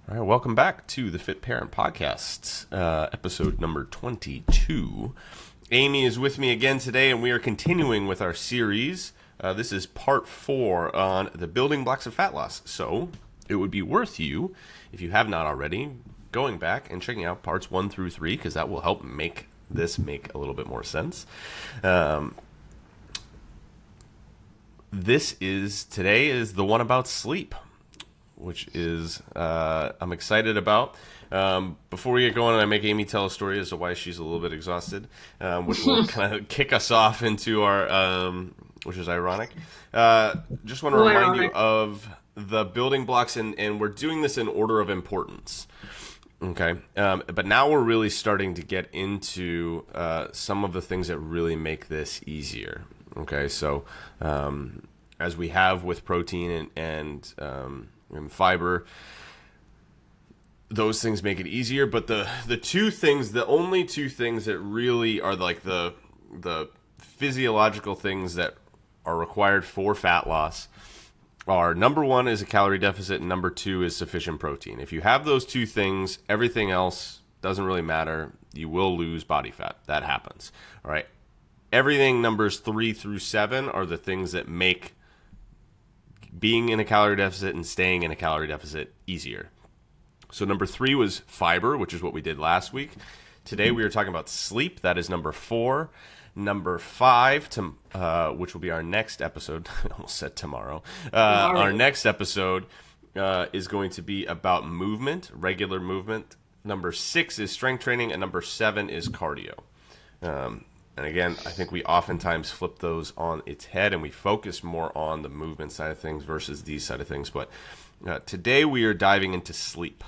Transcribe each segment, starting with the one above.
All right, welcome back to the Fit Parent Podcast, episode number 22. Amy is with me again today, and we are continuing with our series. This is part 4 on the building blocks of fat loss. So it would be worth you, if you have not already, going back and checking out parts 1 through 3, because that will help make this make a little bit more sense. Today is the one about sleep, which is I'm excited about. Before we get going, I make Amy tell a story as to why she's a little bit exhausted, which will kind of kick us off into our, which is ironic. Just want to remind you of the building blocks, and we're doing this in order of importance. Okay, but now we're really starting to get into some of the things that really make this easier. Okay, so as we have with protein and fiber, those things make it easier. But the only two things that really are like the physiological things that are required for fat loss are, number one is a calorie deficit, and number two is sufficient protein. If you have those two things, everything else doesn't really matter. You will lose body fat. That happens. All right. Everything numbers 3 through 7 are the things that make being in a calorie deficit and staying in a calorie deficit easier. So number 3 was fiber, which is what we did last week. Today we are talking about sleep. That is number 4. Number 5, which will be our next episode. I almost said tomorrow. Our next episode is going to be about movement, regular movement. Number 6 is strength training, and number 7 is cardio. And again, I think we oftentimes flip those on its head, and we focus more on the movement side of things versus these side of things. But today we are diving into sleep.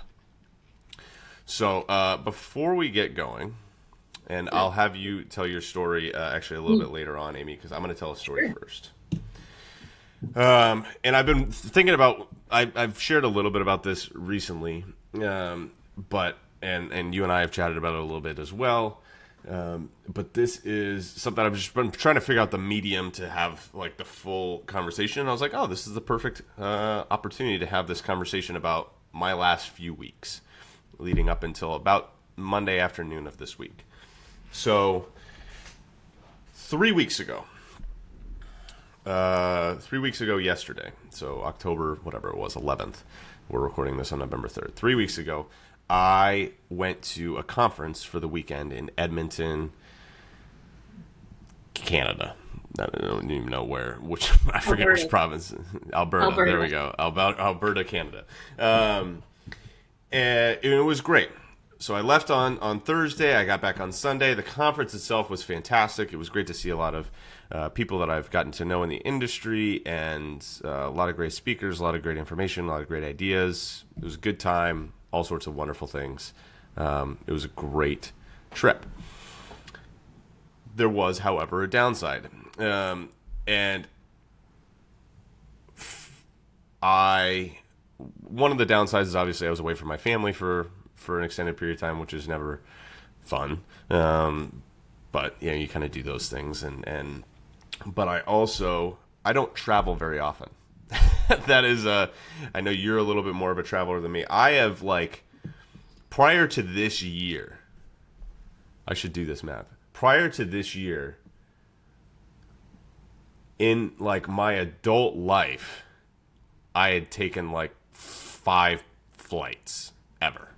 So before we get going, and I'll have you tell your story actually a little bit later on, Amy, because I'm going to tell a story first. And I've been thinking about, I've shared a little bit about this recently, but you and I have chatted about it a little bit as well. But this is something I've just been trying to figure out the medium to have like the full conversation. And I was like, oh, this is the perfect opportunity to have this conversation about my last few weeks leading up until about Monday afternoon of this week. So 3 weeks ago yesterday, so October, whatever it was, 11th, we're recording this on November 3rd. 3 weeks ago, I went to a conference for the weekend in Edmonton, Canada. I don't even know where, I forget which province. Alberta. There we go. Alberta, Canada. And it was great. So I left on Thursday. I got back on Sunday. The conference itself was fantastic. It was great to see a lot of people that I've gotten to know in the industry, and a lot of great speakers, a lot of great information, a lot of great ideas. It was a good time. All sorts of wonderful things. It was a great trip. There was, however, a downside. And one of the downsides is obviously I was away from my family for an extended period of time, which is never fun. But you know, you kind of do those things. But I don't travel very often. That is, I know you're a little bit more of a traveler than me. I have, prior to this year, I should do this math. Prior to this year, in, my adult life, I had taken, 5 flights ever.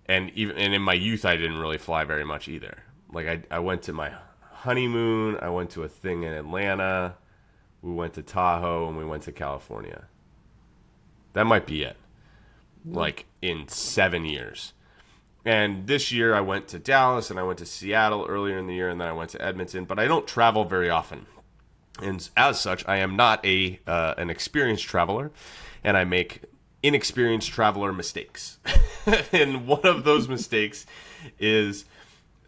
And in my youth, I didn't really fly very much either. I went to my honeymoon. I went to a thing in Atlanta. We went to Tahoe, and we went to California. That might be it. In 7 years. And this year I went to Dallas, and I went to Seattle earlier in the year, and then I went to Edmonton. But I don't travel very often. And as such, I am not an experienced traveler, and I make inexperienced traveler mistakes. And one of those mistakes is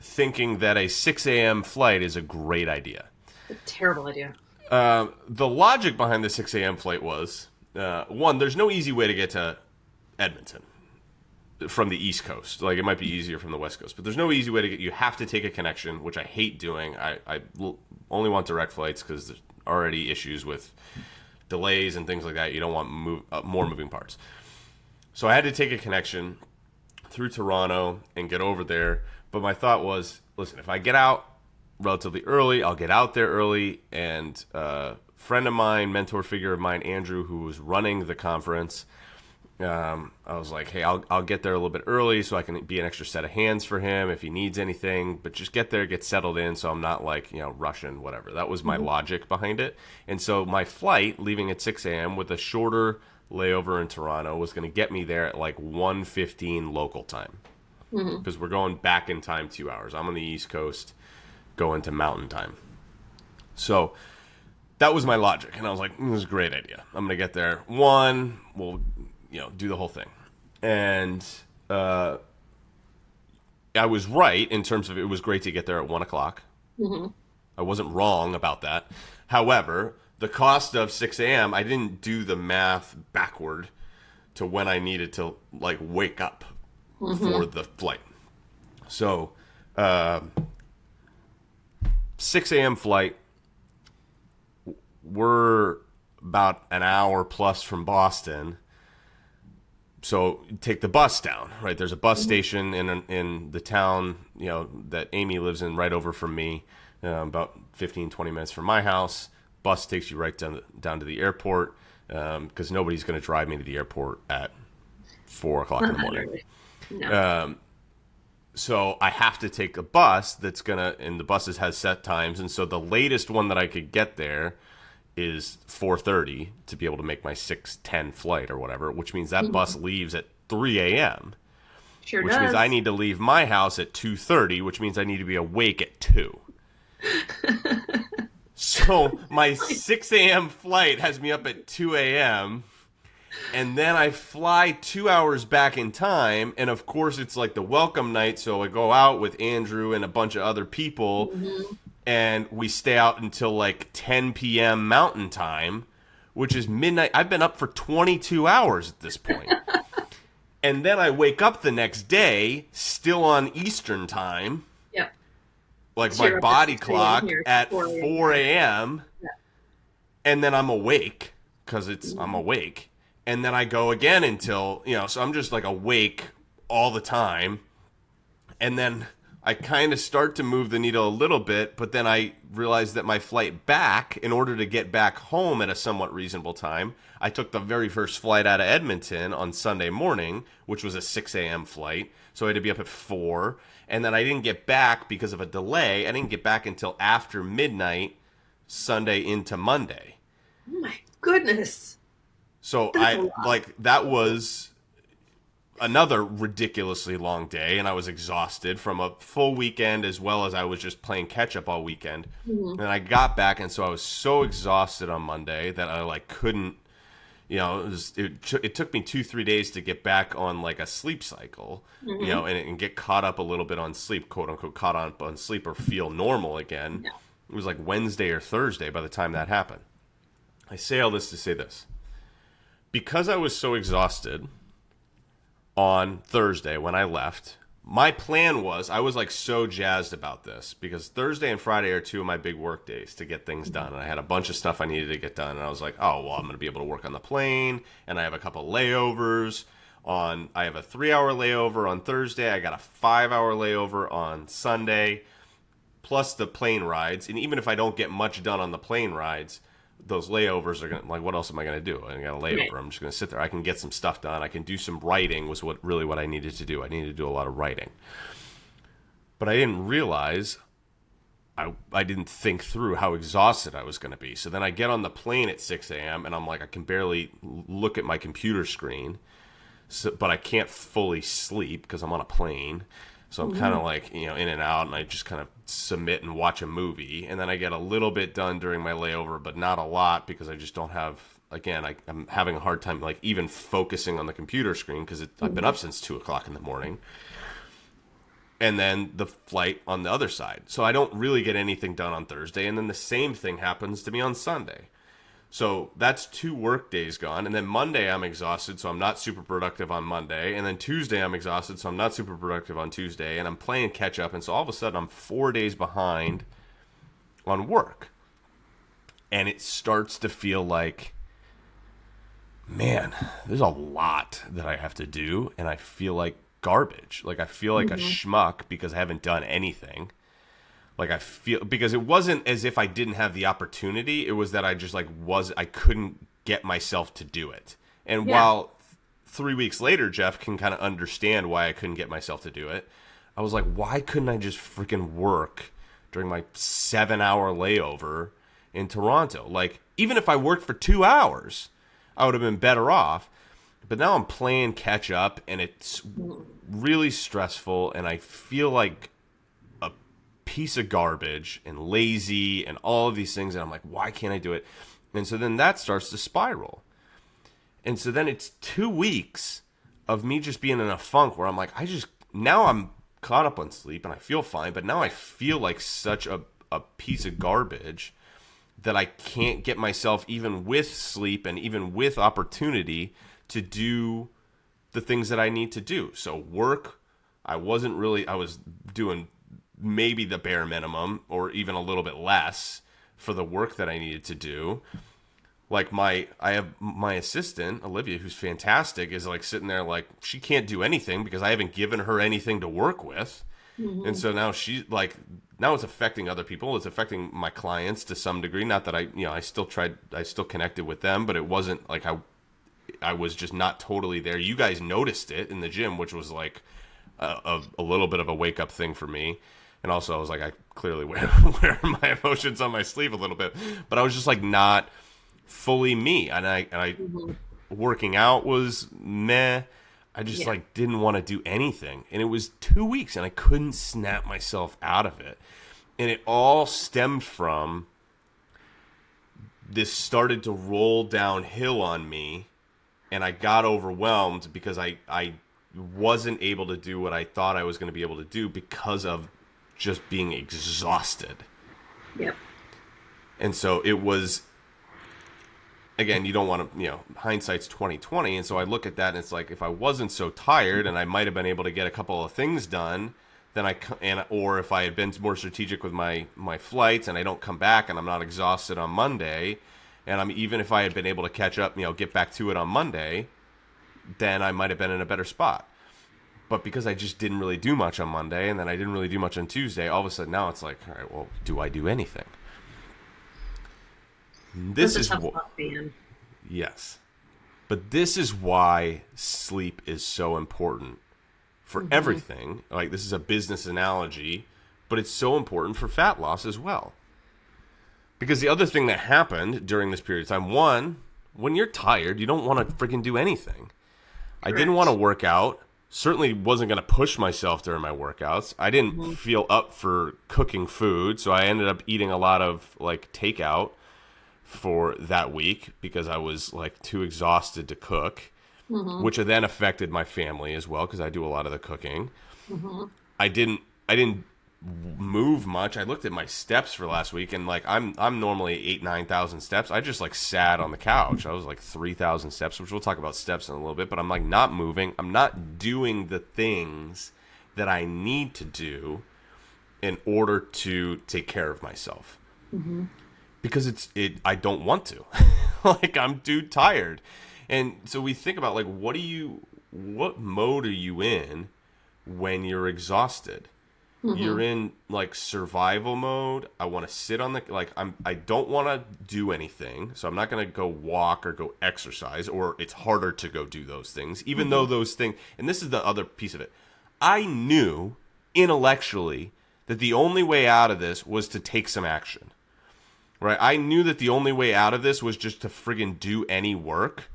thinking that a 6 a.m. flight is a great idea. A terrible idea. The logic behind the 6 a.m. flight was, one, there's no easy way to get to Edmonton from the East Coast. It might be easier from the West Coast, but there's no easy way to get. You have to take a connection, which I hate doing. I only want direct flights because there's already issues with delays and things like that. You don't want more moving parts. So I had to take a connection through Toronto and get over there. But my thought was, listen, if I get out relatively early, I'll get out there early. And a friend of mine, mentor figure of mine, Andrew, who was running the conference, I was like, hey, I'll get there a little bit early so I can be an extra set of hands for him if he needs anything. But just get there, get settled in, so I'm not like, rushing, whatever. That was my logic behind it. And so my flight, leaving at 6 a.m. with a shorter layover in Toronto, was going to get me there at like 1:15 local time. Because we're going back in time 2 hours. I'm on the East Coast, going to Mountain Time. So that was my logic. And I was like, this is a great idea. I'm going to get there. We'll do the whole thing. And I was right in terms of it was great to get there at 1 o'clock. I wasn't wrong about that. However, the cost of 6 a.m., I didn't do the math backward to when I needed to like wake up for the flight. So 6 a.m. flight, we're about an hour plus from Boston. So take the bus down, right? There's a bus station in the town, that Amy lives in right over from me, about 15, 20 minutes from my house. Bus takes you right down to the airport because nobody's going to drive me to the airport at 4 o'clock in the morning. No. So I have to take a bus and the buses has set times. And so the latest one that I could get there is 4:30 to be able to make my 6:10 flight or whatever, which means that bus leaves at 3 a.m. Sure which does. means I need to leave my house at 2:30, which means I need to be awake at 2. So my 6 a.m. flight has me up at 2 a.m. And then I fly 2 hours back in time. And of course, it's like the welcome night. So I go out with Andrew and a bunch of other people. And we stay out until like 10 p.m. Mountain Time, which is midnight. I've been up for 22 hours at this point. And then I wake up the next day, still on Eastern Time. Yep. Like So my you're up body at 6 a.m. clock here, at 4 4 a.m. Yeah. And then I'm awake because I'm awake. And then I go again until, so I'm just like awake all the time. And then I kind of start to move the needle a little bit, but then I realized that my flight back, in order to get back home at a somewhat reasonable time, I took the very first flight out of Edmonton on Sunday morning, which was a 6 a.m. flight. So I had to be up at 4. And then I didn't get back because of a delay. I didn't get back until after midnight, Sunday into Monday. Oh my goodness. So that was another ridiculously long day, and I was exhausted from a full weekend as well as I was just playing catch up all weekend. And I got back, and so I was so exhausted on Monday that I couldn't, it took me 2-3 days to get back on like a sleep cycle, and get caught up a little bit on sleep, quote unquote, caught up on sleep or feel normal again. Yeah. It was like Wednesday or Thursday by the time that happened. I say all this to say this. Because I was so exhausted on Thursday when I left, my plan was, I was like so jazzed about this because Thursday and Friday are 2 of my big work days to get things done. And I had a bunch of stuff I needed to get done. And I was like, oh, well, I'm going to be able to work on the plane. And I have a couple layovers I have a 3-hour layover on Thursday. I got a 5-hour layover on Sunday, plus the plane rides. And even if I don't get much done on the plane rides, those layovers are going to, like, what else am I going to do? I got a layover. I'm just going to sit there. I can get some stuff done. I can do some writing was what I needed to do. I needed to do a lot of writing. But I didn't realize, I didn't think through how exhausted I was going to be. So then I get on the plane at 6 a.m. and I'm like, I can barely look at my computer screen, but I can't fully sleep because I'm on a plane. So I'm kind of like, in and out, and I just kind of submit and watch a movie. And then I get a little bit done during my layover, but not a lot because I just don't have, again, I'm having a hard time, like, even focusing on the computer screen because I've been up since 2 o'clock in the morning. And then the flight on the other side. So I don't really get anything done on Thursday. And then the same thing happens to me on Sunday. So that's 2 work days gone. And then Monday I'm exhausted, so I'm not super productive on Monday. And then Tuesday I'm exhausted, so I'm not super productive on Tuesday. And I'm playing catch up. And so all of a sudden I'm 4 days behind on work. And it starts to feel like, man, there's a lot that I have to do, and I feel like garbage. Like I feel like a schmuck because I haven't done anything. Like I feel because it wasn't as if I didn't have the opportunity. It was that I just I couldn't get myself to do it. And Yeah. while 3 weeks later, Jeff can kind of understand why I couldn't get myself to do it. I was like, why couldn't I just freaking work during my 7-hour layover in Toronto? Like, even if I worked for 2 hours, I would have been better off. But now I'm playing catch up, and it's really stressful, and I feel like a piece of garbage and lazy and all of these things. And I'm like, why can't I do it? And so then that starts to spiral. And so then it's 2 weeks of me just being in a funk where I'm like, now I'm caught up on sleep and I feel fine, but now I feel like such a piece of garbage that I can't get myself, even with sleep and even with opportunity, to do the things that I need to do. So work, I was doing maybe the bare minimum or even a little bit less for the work that I needed to do. Like I have my assistant, Olivia, who's fantastic, is like sitting there like she can't do anything because I haven't given her anything to work with. And so now now it's affecting other people. It's affecting my clients to some degree. Not that I still connected with them, but it wasn't like I was just not totally there. You guys noticed it in the gym, which was like a little bit of a wake up thing for me. And also I was like, I clearly wear my emotions on my sleeve a little bit, but I was just like not fully me. And I working out was meh. I just like didn't want to do anything. And it was 2 weeks and I couldn't snap myself out of it. And it all stemmed from this started to roll downhill on me, and I got overwhelmed because I wasn't able to do what I thought I was going to be able to do because of just being exhausted. Yep. And so it was, again, you don't want to, hindsight's 2020. And so I look at that and it's like, if I wasn't so tired and I might have been able to get a couple of things done, then or if I had been more strategic with my flights and I don't come back and I'm not exhausted on Monday, and even if I had been able to catch up, get back to it on Monday, then I might have been in a better spot. But because I just didn't really do much on Monday and then I didn't really do much on Tuesday, all of a sudden now it's like, all right, well, do I do anything? This is what, yes, but this is why sleep is so important for everything. Like, this is a business analogy, but it's so important for fat loss as well. Because the other thing that happened during this period of time, one, when you're tired, you don't want to freaking do anything. Correct. I didn't want to work out. Certainly wasn't going to push myself during my workouts. I didn't feel up for cooking food, so I ended up eating a lot of like takeout for that week because I was like too exhausted to cook, which then affected my family as well because I do a lot of the cooking. I didn't move much. I looked at my steps for last week, and like I'm normally 8,000-9,000 steps. I just like sat on the couch. I was like 3,000 steps, which we'll talk about steps in a little bit. But I'm like not moving. I'm not doing the things that I need to do in order to take care of myself. Because I don't want to. Like, I'm too tired. And so we think about like what mode are you in when you're exhausted? You're in like survival mode. I want to sit on I don't want to do anything. So I'm not going to go walk or go exercise, or it's harder to go do those things, even though those things, and this is the other piece of it. I knew intellectually that the only way out of this was to take some action, right? I knew that the only way out of this was just to friggin' do any work.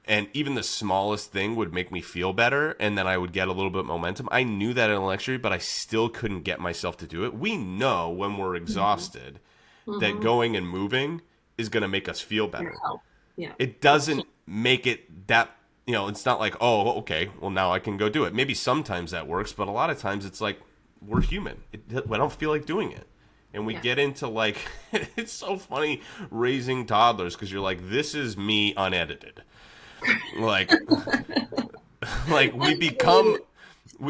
And even the smallest thing would make me feel better, and then I would get a little bit of momentum. I knew that intellectually, but I still couldn't get myself to do it. We know when we're exhausted that going and moving is going to make us feel better. Yeah. It doesn't make it that, it's not like, oh, okay, well, now I can go do it. Maybe sometimes that works, but a lot of times it's like, we're human. I don't feel like doing it. And we get into like, it's so funny raising toddlers because you're like, this is me unedited. Like we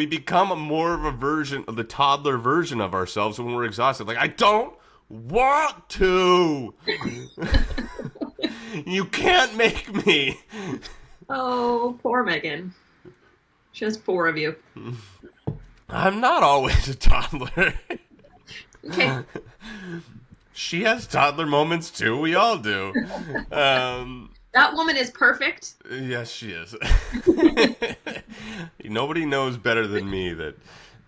become more of a version of the toddler version of ourselves when we're exhausted. Like, I don't want to. You can't make me. Oh, poor Megan. She has 4 of you. I'm not always a toddler. Okay. She has toddler moments too. We all do. That woman is perfect. Yes, she is. Nobody knows better than me that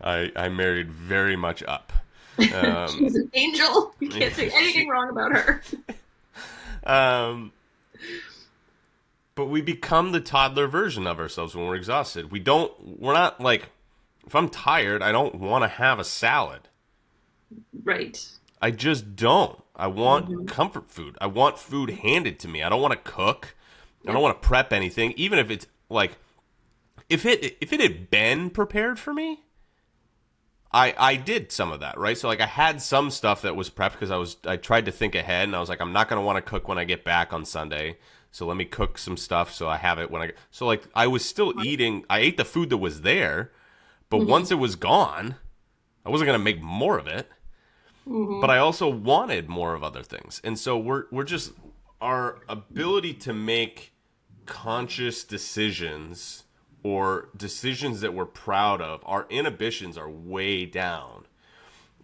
I married very much up. She's an angel. You can't say anything wrong about her. But we become the toddler version of ourselves when we're exhausted. We're not like, if I'm tired, I don't want to have a salad. Right. I just don't. I want comfort food. I want food handed to me. I don't want to cook. I don't want to prep anything. Even if it's like, if it had been prepared for me, I did some of that, right? So like I had some stuff that was prepped because I tried to think ahead, and I was like, I'm not going to want to cook when I get back on Sunday. So let me cook some stuff so I have it when I get. So like I was still eating. I ate the food that was there, but once it was gone, I wasn't going to make more of it. But I also wanted more of other things. And so we're just, our ability to make conscious decisions or decisions that we're proud of, our inhibitions are way down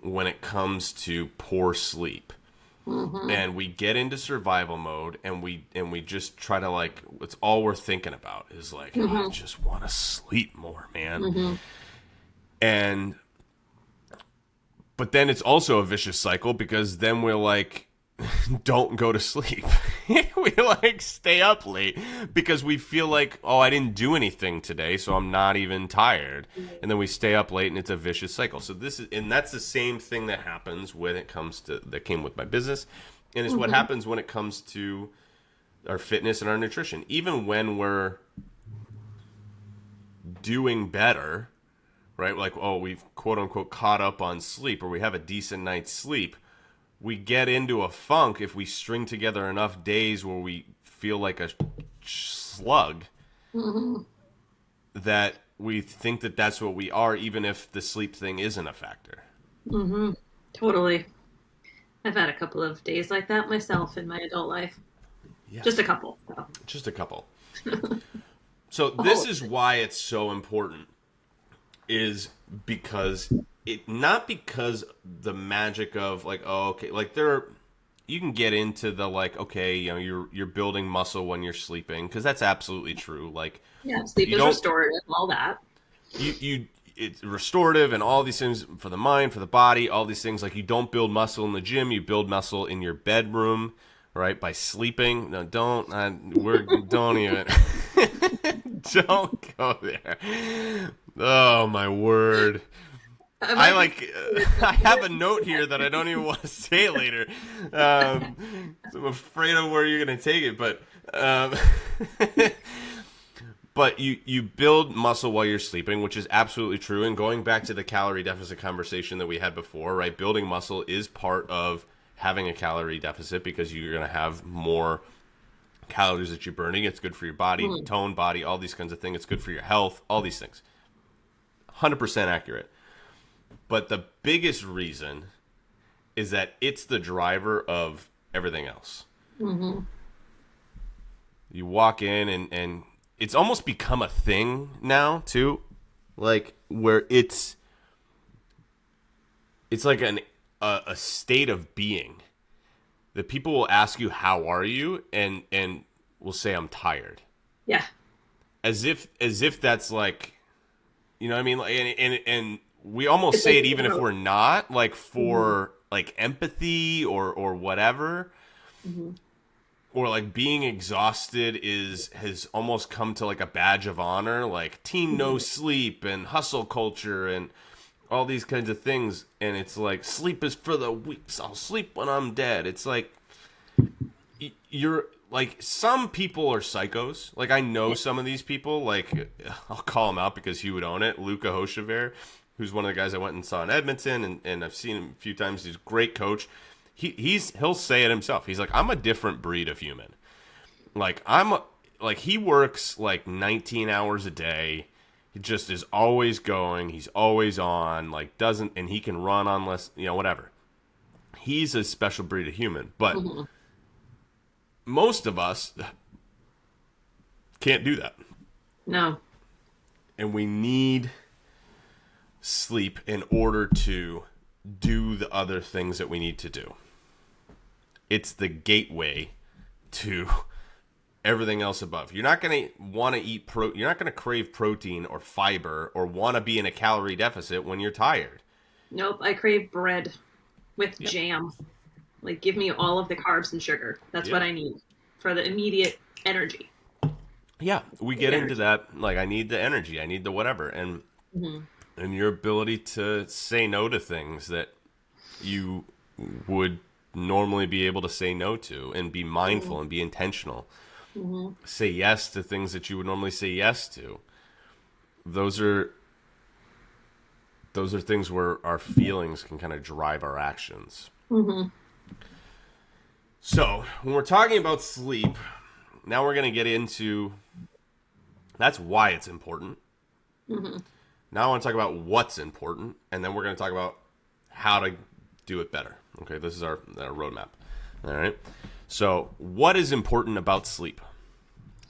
when it comes to poor sleep. And we get into survival mode, and we just try to, like, it's all we're thinking about is like, I just want to sleep more, man. And but then it's also a vicious cycle, because then we're like, don't go to sleep. We like stay up late because we feel like, oh, I didn't do anything today, so I'm not even tired. And then we stay up late, and it's a vicious cycle. So that's the same thing that happens when it comes to, that came with my business. And it's what happens when it comes to our fitness and our nutrition. Even when we're doing better, right? Like, oh, we've quote unquote caught up on sleep, or we have a decent night's sleep. We get into a funk if we string together enough days where we feel like a slug, that we think that that's what we are, even if the sleep thing isn't a factor. Totally. I've had a couple of days like that myself in my adult life. Yeah. Just a couple. So. Just a couple. So this is why it's so important, is because not because the magic of like, oh, okay, like you can get into the like, okay, you know, you're building muscle when you're sleeping, because that's absolutely true. Like, yeah, sleep is restorative, all that. It's restorative and all these things for the mind, for the body, all these things. Like, you don't build muscle in the gym, you build muscle in your bedroom, right? By sleeping. No, don't even don't go there. Oh my word. I have a note here that I don't even want to say later. So I'm afraid of where you're going to take it, but but you build muscle while you're sleeping, which is absolutely true. And going back to the calorie deficit conversation that we had before, right? Building muscle is part of having a calorie deficit, because you're going to have more calories that you're burning. It's good for your body, tone, body, all these kinds of things. It's good for your health, all these things. 100% accurate. But the biggest reason is that it's the driver of everything else. You walk in and it's almost become a thing now too, like where it's like a state of being that people will ask you, how are you, and will say, I'm tired. Yeah. As if that's like, you know what I mean? Like, and we almost it's say like, it even if we're not, like, for like empathy or whatever. Or like being exhausted has almost come to like a badge of honor, like team no sleep and hustle culture and all these kinds of things. And it's like, sleep is for the weak. I'll sleep when I'm dead. It's like, you're like, some people are psychos. Like, I know some of these people, like, I'll call him out because he would own it. Luca Hochevar, who's one of the guys I went and saw in Edmonton, and I've seen him a few times. He's a great coach. He'll say it himself. He's like, I'm a different breed of human. Like, he works like 19 hours a day. He just is always going. He's always on, like, and he can run on less, you know, whatever. He's a special breed of human. But most of us can't do that. No. And we need sleep in order to do the other things that we need to do. It's the gateway to everything else above. You're not going to want to eat you're not going to crave protein or fiber or want to be in a calorie deficit when you're tired. Nope. I crave bread with jam. Like, give me all of the carbs and sugar. That's what I need for the immediate energy. Yeah, we get into that. Like, I need the energy. I need the whatever. And and your ability to say no to things that you would normally be able to say no to, and be mindful and be intentional. Say yes to things that you would normally say yes to. Those are things where our feelings can kind of drive our actions. So when we're talking about sleep, now we're going to get into that's why it's important. Now I want to talk about what's important, and then we're going to talk about how to do it better. Okay, this is our roadmap. All right. So what is important about sleep?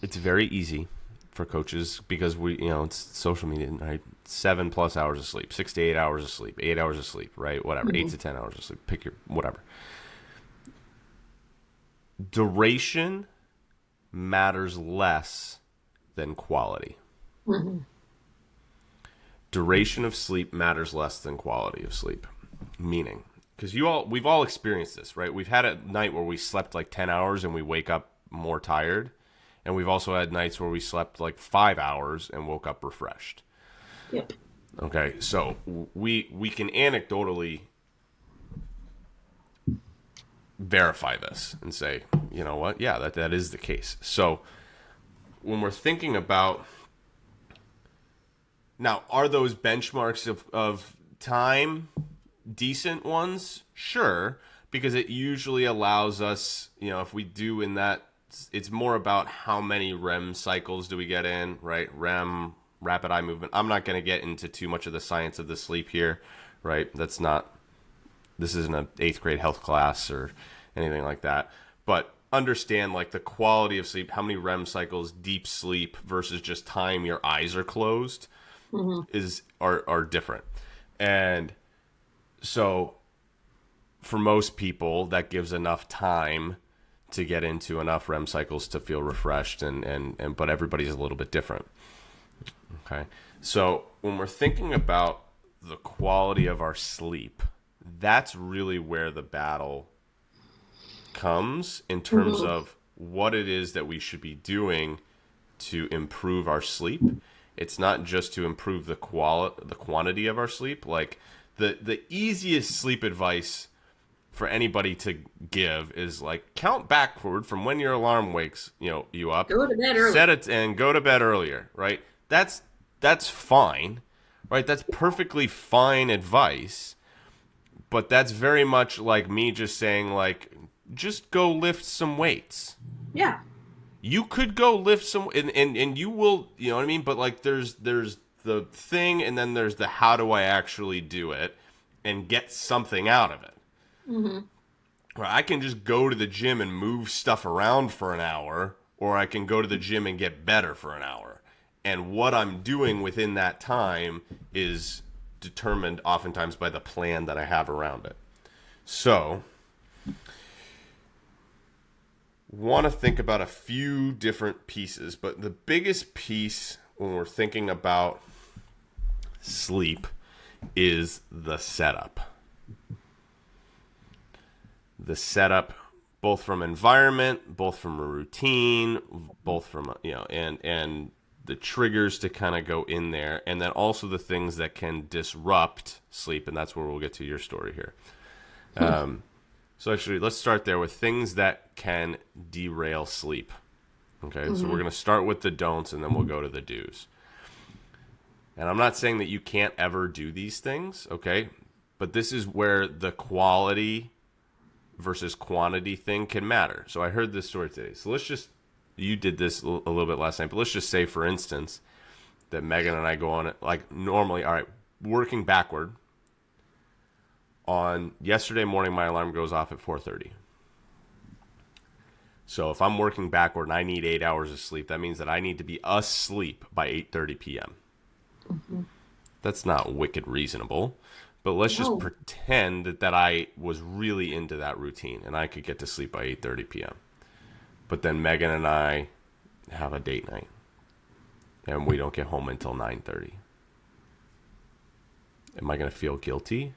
It's very easy for coaches because it's social media, right? 7+ hours of sleep, 6 to 8 hours of sleep, 8 hours of sleep, right? Whatever, 8 to 10 hours of sleep. Pick your whatever. Duration matters less than quality. Duration of sleep matters less than quality of sleep. Meaning, because we've all experienced this, right? We've had a night where we slept like 10 hours and we wake up more tired. And we've also had nights where we slept like 5 hours and woke up refreshed. Yep. Okay, so we can anecdotally verify this and say, you know what? Yeah, that is the case. So when we're thinking about now, are those benchmarks of time decent ones? Sure, because it usually allows us, if we do in that, it's more about how many REM cycles do we get in, right? REM, rapid eye movement. I'm not going to get into too much of the science of the sleep here, right? This isn't an 8th grade health class or anything like that. But understand like the quality of sleep, how many REM cycles, deep sleep versus just time your eyes are closed are different. And so for most people, that gives enough time to get into enough REM cycles to feel refreshed, but everybody's a little bit different. Okay. So when we're thinking about the quality of our sleep, that's really where the battle comes in terms of what it is that we should be doing to improve our sleep. It's not just to improve the quantity of our sleep. Like the easiest sleep advice for anybody to give is like count backward from when your alarm wakes you up. Go to bed early. Set it and go to bed earlier, right? That's fine, right? That's perfectly fine advice. But that's very much like me just saying like just go lift some weights. Yeah. You could go lift some and you will, you know what I mean? But like there's the thing and then there's the how do I actually do it and get something out of it. Or I can just go to the gym and move stuff around for an hour, or I can go to the gym and get better for an hour. And what I'm doing within that time is determined oftentimes by the plan that I have around it. So, want to think about a few different pieces, but the biggest piece when we're thinking about sleep is the setup. The setup, both from environment, both from a routine, both from and the triggers to kind of go in there, and then also the things that can disrupt sleep, and that's where we'll get to your story here. So actually, let's start there with things that can derail sleep. Okay, so we're going to start with the don'ts, and then we'll go to the do's. And I'm not saying that you can't ever do these things, okay? But this is where the quality versus quantity thing can matter. So I heard this story today. So you did this a little bit last night, but let's just say, for instance, that Megan and I go on it like normally, all right, working backward. On yesterday morning, my alarm goes off at 4:30. So if I'm working backward and I need 8 hours of sleep, that means that I need to be asleep by 8:30 p.m. That's not wicked reasonable, but let's just No. pretend that I was really into that routine and I could get to sleep by 8:30 p.m. But then Megan and I have a date night and we don't get home until 9:30. Am I going to feel guilty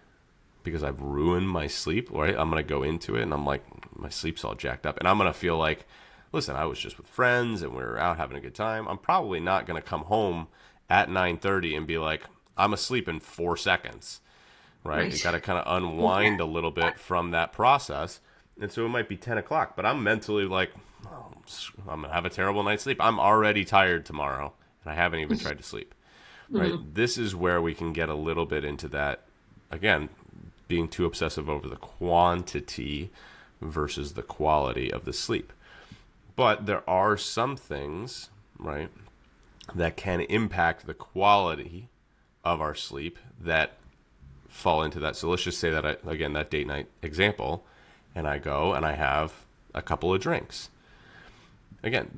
because I've ruined my sleep, right? I'm going to go into it and I'm like, my sleep's all jacked up. And I'm going to feel like, listen, I was just with friends and we were out having a good time. I'm probably not going to come home at 9:30 and be like, I'm asleep in 4 seconds, right? You got to kind of unwind a little bit from that process. And so it might be 10 o'clock, but I'm mentally like, oh, I'm going to have a terrible night's sleep. I'm already tired tomorrow and I haven't even tried to sleep, right? This is where we can get a little bit into that, again, being too obsessive over the quantity versus the quality of the sleep. But there are some things, right, that can impact the quality of our sleep that fall into that. So let's just say that, again, that date night example, and I go and I have a couple of drinks. Again,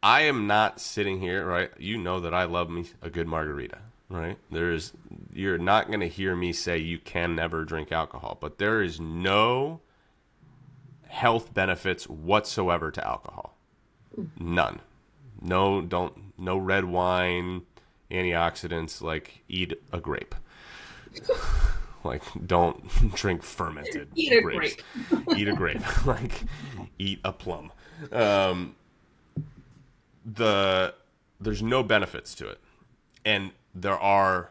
I am not sitting here, right? You know that I love me a good margarita, right? You're not going to hear me say you can never drink alcohol, but there is no health benefits whatsoever to alcohol. None. No red wine, antioxidants, like eat a grape. Like don't drink fermented grapes. Eat a grape. Like eat a plum. There's no benefits to it. And there are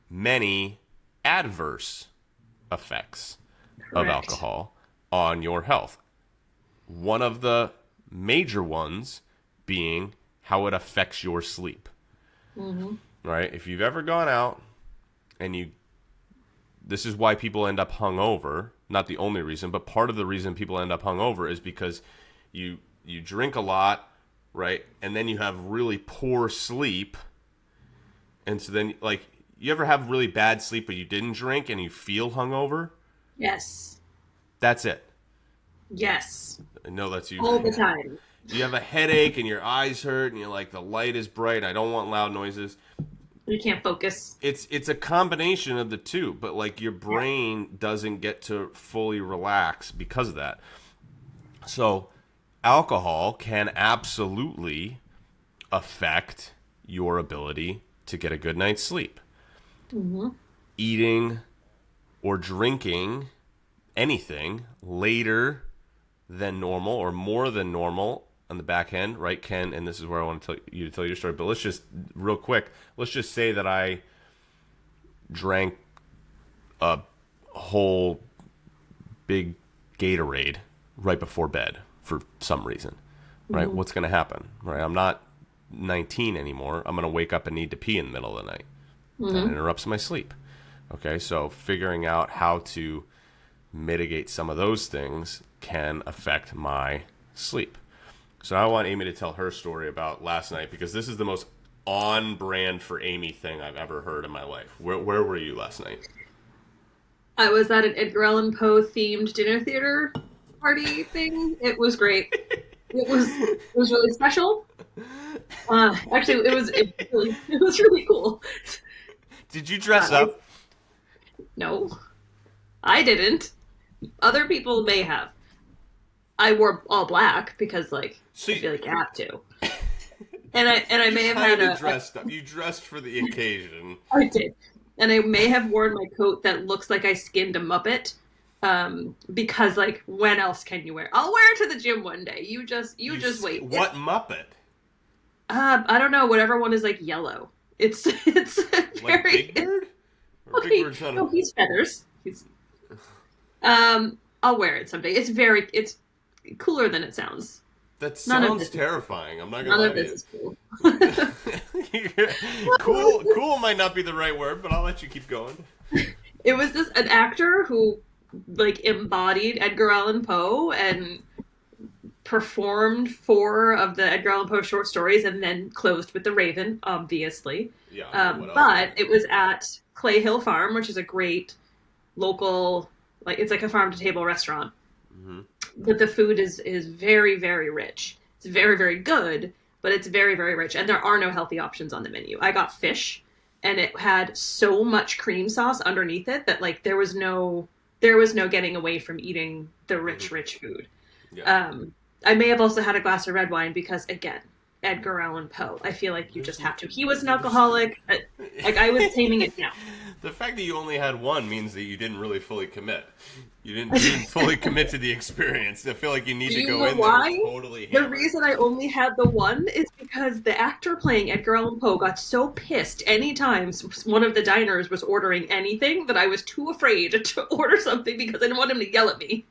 many adverse effects of alcohol on your health. One of the major ones being how it affects your sleep. Right? If you've ever gone out and this is why people end up hungover, not the only reason, but part of the reason people end up hungover is because you drink a lot, right? And then you have really poor sleep. And so then, like, you ever have really bad sleep but you didn't drink and you feel hungover? Yes. That's it. Yes. I know that's you. All the time. You have a headache and your eyes hurt and you're like, the light is bright and I don't want loud noises. You can't focus. It's a combination of the two, but like your brain doesn't get to fully relax because of that. So alcohol can absolutely affect your ability to get a good night's sleep. Eating or drinking anything later than normal or more than normal on the back end, right, Ken? And this is where I want to tell your story. But let's just, real quick, let's just say that I drank a whole big Gatorade right before bed for some reason, right? What's going to happen, right? I'm not 19 anymore. I'm going to wake up and need to pee in the middle of the night. That interrupts my sleep. Okay, so figuring out how to mitigate some of those things can affect my sleep. So I want Amy to tell her story about last night because this is the most on brand for Amy thing I've ever heard in my life. Where were you last night? I was at an Edgar Allan Poe themed dinner theater party thing. It was great. It was really special. Actually, it was really cool. Did you dress up? No, I didn't. Other people may have. I wore all black because, like, I feel like you have to. And I may have had dressed up. You dressed for the occasion. I did, and I may have worn my coat that looks like I skinned a Muppet. Because, like, when else can you wear? I'll wear it to the gym one day. You just wait. What Muppet? I don't know. Whatever one is like yellow. It's like Big Bird. Or Big Bird's not no, he's feathers. I'll wear it someday. It's cooler than it sounds. That sounds terrifying. I'm not gonna lie to you. This is cool. Cool might not be the right word, but I'll let you keep going. It was an actor who, like, embodied Edgar Allan Poe and performed 4 of the Edgar Allan Poe short stories and then closed with The Raven, obviously. Yeah. But it was at Clay Hill Farm, which is a great local, like, it's like a farm to table restaurant. but the food is very, very rich. It's very, very good, but it's very, very rich, and there are no healthy options on the menu. I got fish, and it had so much cream sauce underneath it that like there was no getting away from eating the rich, rich food. Yeah. I may have also had a glass of red wine because, again, Edgar Allan Poe. I feel like you just have to. He was an alcoholic. Like I was taming it down. The fact that you only had one means that you didn't really fully commit. You didn't fully commit to the experience. I feel like you need Do to you go know in why? there totally The hammered. reason I only had the one is because the actor playing Edgar Allan Poe got so pissed anytime one of the diners was ordering anything that I was too afraid to order something because I didn't want him to yell at me.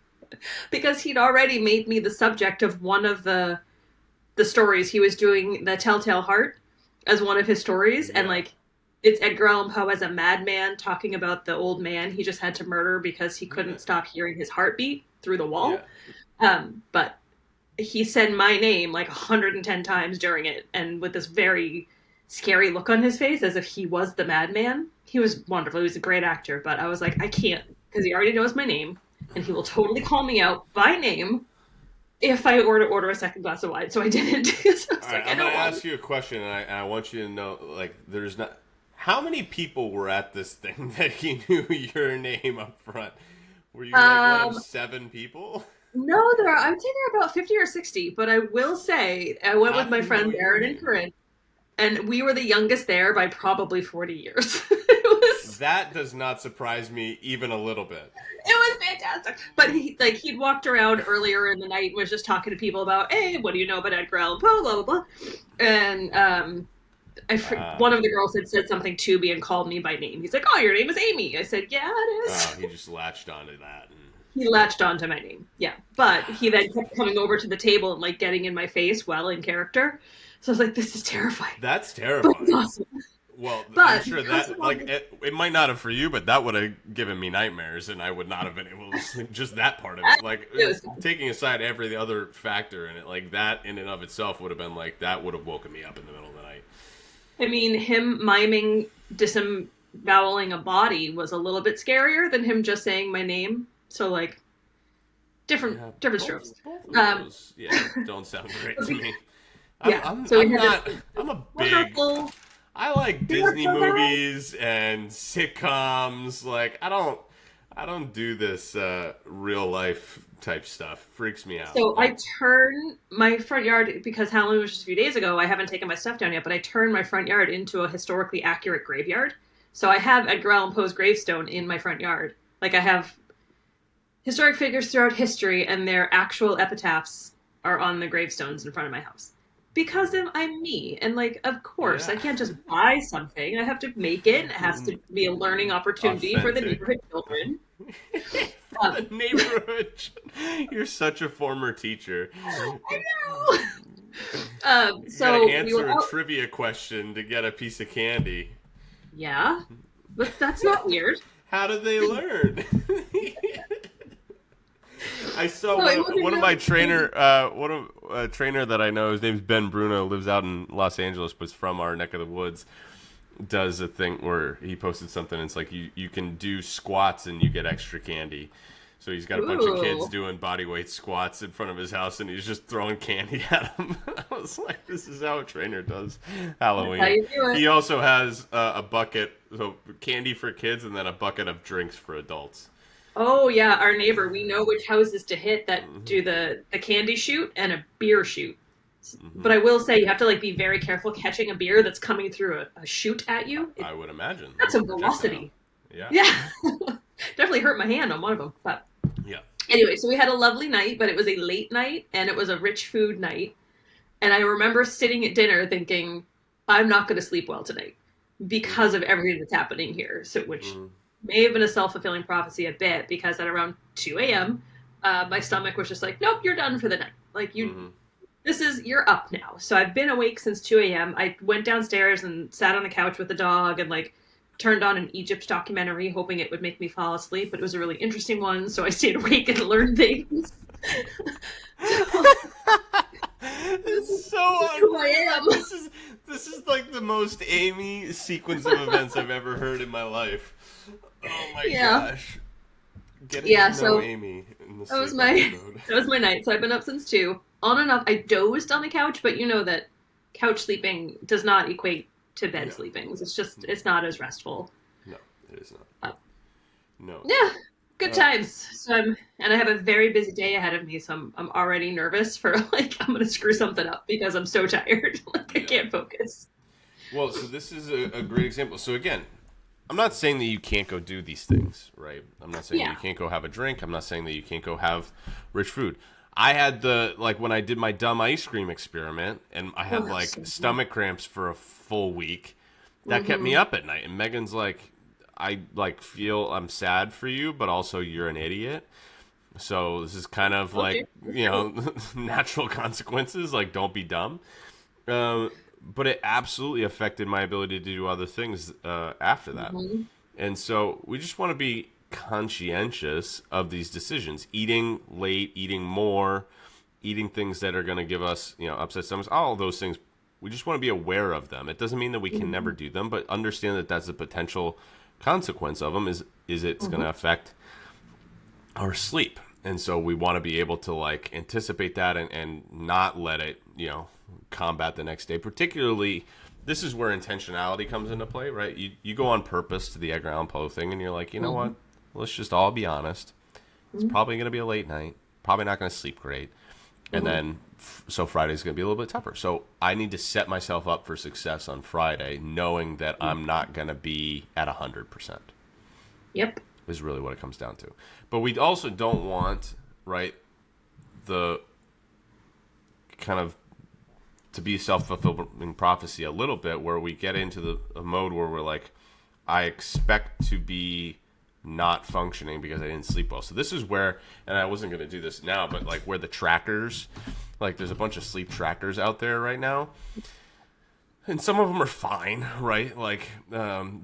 Because he'd already made me the subject of one of the stories. He was doing the Telltale Heart as one of his stories, and Yeah. like it's Edgar Allan Poe as a madman talking about the old man he just had to murder because he couldn't stop hearing his heartbeat through the wall. But he said my name like 110 times during it, and with this very scary look on his face as if he was the madman. He was wonderful. He was a great actor, but I was like, I can't, because he already knows my name, and he will totally call me out by name if I were to order a second glass of wine. So I didn't. So I was All like, right, I I'm don't going to want ask you a question, and I want you to know, like, there's not... How many people were at this thing that he knew your name up front? Were you like one of 7 people? No, I would say there are about 50 or 60, but I will say I went How with do my you know friends your Aaron and name? Corinne, and we were the youngest there by probably 40 years. That does not surprise me even a little bit. It was fantastic. But he'd walked around earlier in the night and was just talking to people about, hey, what do you know about Edgar Allan Poe, blah blah blah. And one of the girls had said something to me and called me by name. He's like, oh, your name is Amy. I said, yeah, it is. Oh, he just latched onto that. He latched onto my name. Yeah. But he then kept coming over to the table and like getting in my face while in character. So I was like, this is terrifying. That's But terrifying. it's awesome. Well, But I'm sure because that, of like, it might not have for you, but that would have given me nightmares, and I would not have been able to sleep. Just that part of it. Like, It was taking aside every other factor in it, like, that in and of itself would have been, like, that would have woken me up in the middle of the night. I mean, him miming disemboweling a body was a little bit scarier than him just saying my name. So, like, different strokes. Both of those, don't sound great to me. I'm a big... wonderful. I like Disney movies and sitcoms. Like, I don't do this real life type stuff. Freaks me out. So I turn my front yard, because Halloween was just a few days ago. I haven't taken my stuff down yet, but I turned my front yard into a historically accurate graveyard. So I have Edgar Allan Poe's gravestone in my front yard. Like, I have historic figures throughout history, and their actual epitaphs are on the gravestones in front of my house. Because I'm me, and like, of course, I can't just buy something. I have to make it. It has to be a learning opportunity for the neighborhood children. The neighborhood. You're such a former teacher. I know. You So gotta we answer were a out. trivia question to get a piece of candy. Yeah, but that's not weird. How did they learn? I saw No, it wasn't one of my really- a trainer that I know. His name's Ben Bruno. Lives out in Los Angeles, but is from our neck of the woods. Does a thing where he posted something. And it's like you can do squats and you get extra candy. So he's got a bunch of kids Ooh. doing body weight squats in front of his house, and he's just throwing candy at them. I was like, this is how a trainer does Halloween. That's how you do it. He also has a bucket, so candy for kids, and then a bucket of drinks for adults. Oh yeah, our neighbor. We know which houses to hit that do the candy shoot and a beer shoot. But I will say you have to like be very careful catching a beer that's coming through a chute at you. I would imagine. That's a Check that out. velocity. Yeah. Yeah, definitely hurt my hand on one of them. But Yeah. anyway, so we had a lovely night, but it was a late night and it was a rich food night. And I remember sitting at dinner thinking, I'm not going to sleep well tonight because of everything that's happening here. So, which may have been a self-fulfilling prophecy a bit, because at around 2 a.m., my stomach was just like, nope, you're done for the night. Like, you're up now. So I've been awake since 2 a.m. I went downstairs and sat on the couch with the dog and like turned on an Egypt documentary, hoping it would make me fall asleep, but it was a really interesting one, so I stayed awake and learned things. This is so who I am. This is like the most Amy sequence of events I've ever heard in my life. Oh my Yeah. gosh. Getting Yeah, to know so Amy in the that was sleep my episode. that was my night. So I've been up since 2. On and off. I dozed on the couch, but you know that couch sleeping does not equate to bed No, sleeping. It's just no, it's not as restful. no, it is not. Uh, No, it's yeah, not. good times. So I have a very busy day ahead of me, so I'm already nervous for like I'm gonna screw something up because I'm so tired. Like I Yeah. can't focus. Well, so this is a great example. So again, I'm not saying that you can't go do these things, right? I'm not saying that Yeah. you can't go have a drink. I'm not saying that you can't go have rich food. I had when I did my dumb ice cream experiment and I had Oh, so good. stomach cramps for a full week. That kept me Mm-hmm. up at night. And Megan's like, I feel I'm sad for you, but also you're an idiot. So this is kind of Okay. natural consequences. Like, don't be dumb. But it absolutely affected my ability to do other things after that. Mm-hmm. And so we just want to be conscientious of these decisions. Eating late, eating more, eating things that are going to give us, upset stomachs, all those things. We just want to be aware of them. It doesn't mean that we can never Mm-hmm. do them, but understand that that's a potential consequence of them is it's going Mm-hmm. to affect our sleep. And so we want to be able to anticipate that and not let it, combat the next day. Particularly, this is where intentionality comes into play, right? You go on purpose to the Edgar Allan Poe thing and you're like, you know Mm-hmm. what? Let's just all be honest. It's Mm-hmm. probably going to be a late night. Probably not going to sleep great. And Mm-hmm. then, so Friday's going to be a little bit tougher. So I need to set myself up for success on Friday, knowing that I'm not going to be at 100%. Yep. Is really what it comes down to. But we also don't want, right, the kind of to be self-fulfilling prophecy a little bit where we get into a mode where we're like, I expect to be not functioning because I didn't sleep well. So this is where, and I wasn't going to do this now, but where the trackers, there's a bunch of sleep trackers out there right now. And some of them are fine, right?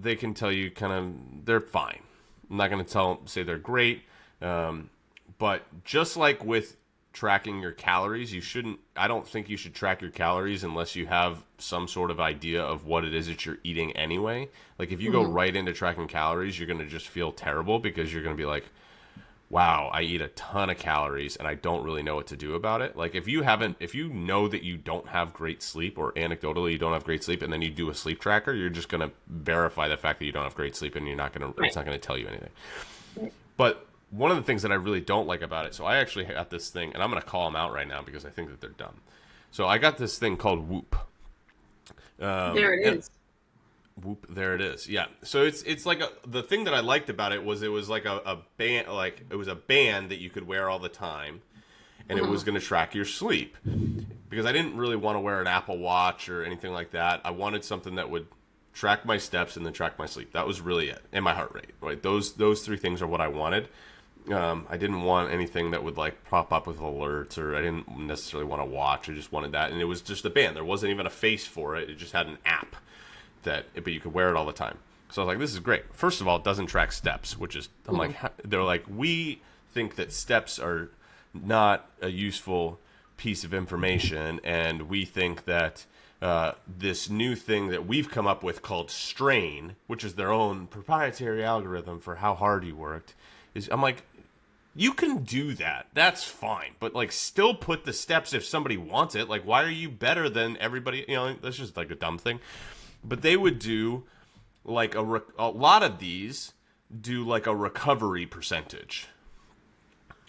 They can tell you they're fine. I'm not going to say they're great. But just like with tracking your calories, I don't think you should track your calories unless you have some sort of idea of what it is that you're eating anyway. Like if you go Mm-hmm. right into tracking calories, you're going to just feel terrible because you're going to be like, wow, I eat a ton of calories and I don't really know what to do about it. Like if you know that you don't have great sleep, or anecdotally you don't have great sleep, and then you do a sleep tracker, you're just going to verify the fact that you don't have great sleep, and it's not going to tell you anything. Right. But one of the things that I really don't like about it, so I actually got this thing, and I'm going to call them out right now because I think that they're dumb. So I got this thing called Whoop. There it is. Whoop, there it is. Yeah. So it's like the thing that I liked about it was like a band, it was a band that you could wear all the time, and it was going to track your sleep. Because I didn't really want to wear an Apple Watch or anything like that. I wanted something that would track my steps and then track my sleep. That was really it, and my heart rate. Right. Those three things are what I wanted. I didn't want anything that would pop up with alerts, or I didn't necessarily want to watch. I just wanted that, and it was just a band. There wasn't even a face for it. It just had an app but you could wear it all the time. So I was like, this is great. First of all, it doesn't track steps, which is they're like, we think that steps are not a useful piece of information, and we think that this new thing that we've come up with called Strain, which is their own proprietary algorithm for how hard you worked, I'm like, you can do that. That's fine. But still put the steps if somebody wants it. Why are you better than everybody? That's just a dumb thing. But they would do a lot of these do a recovery percentage,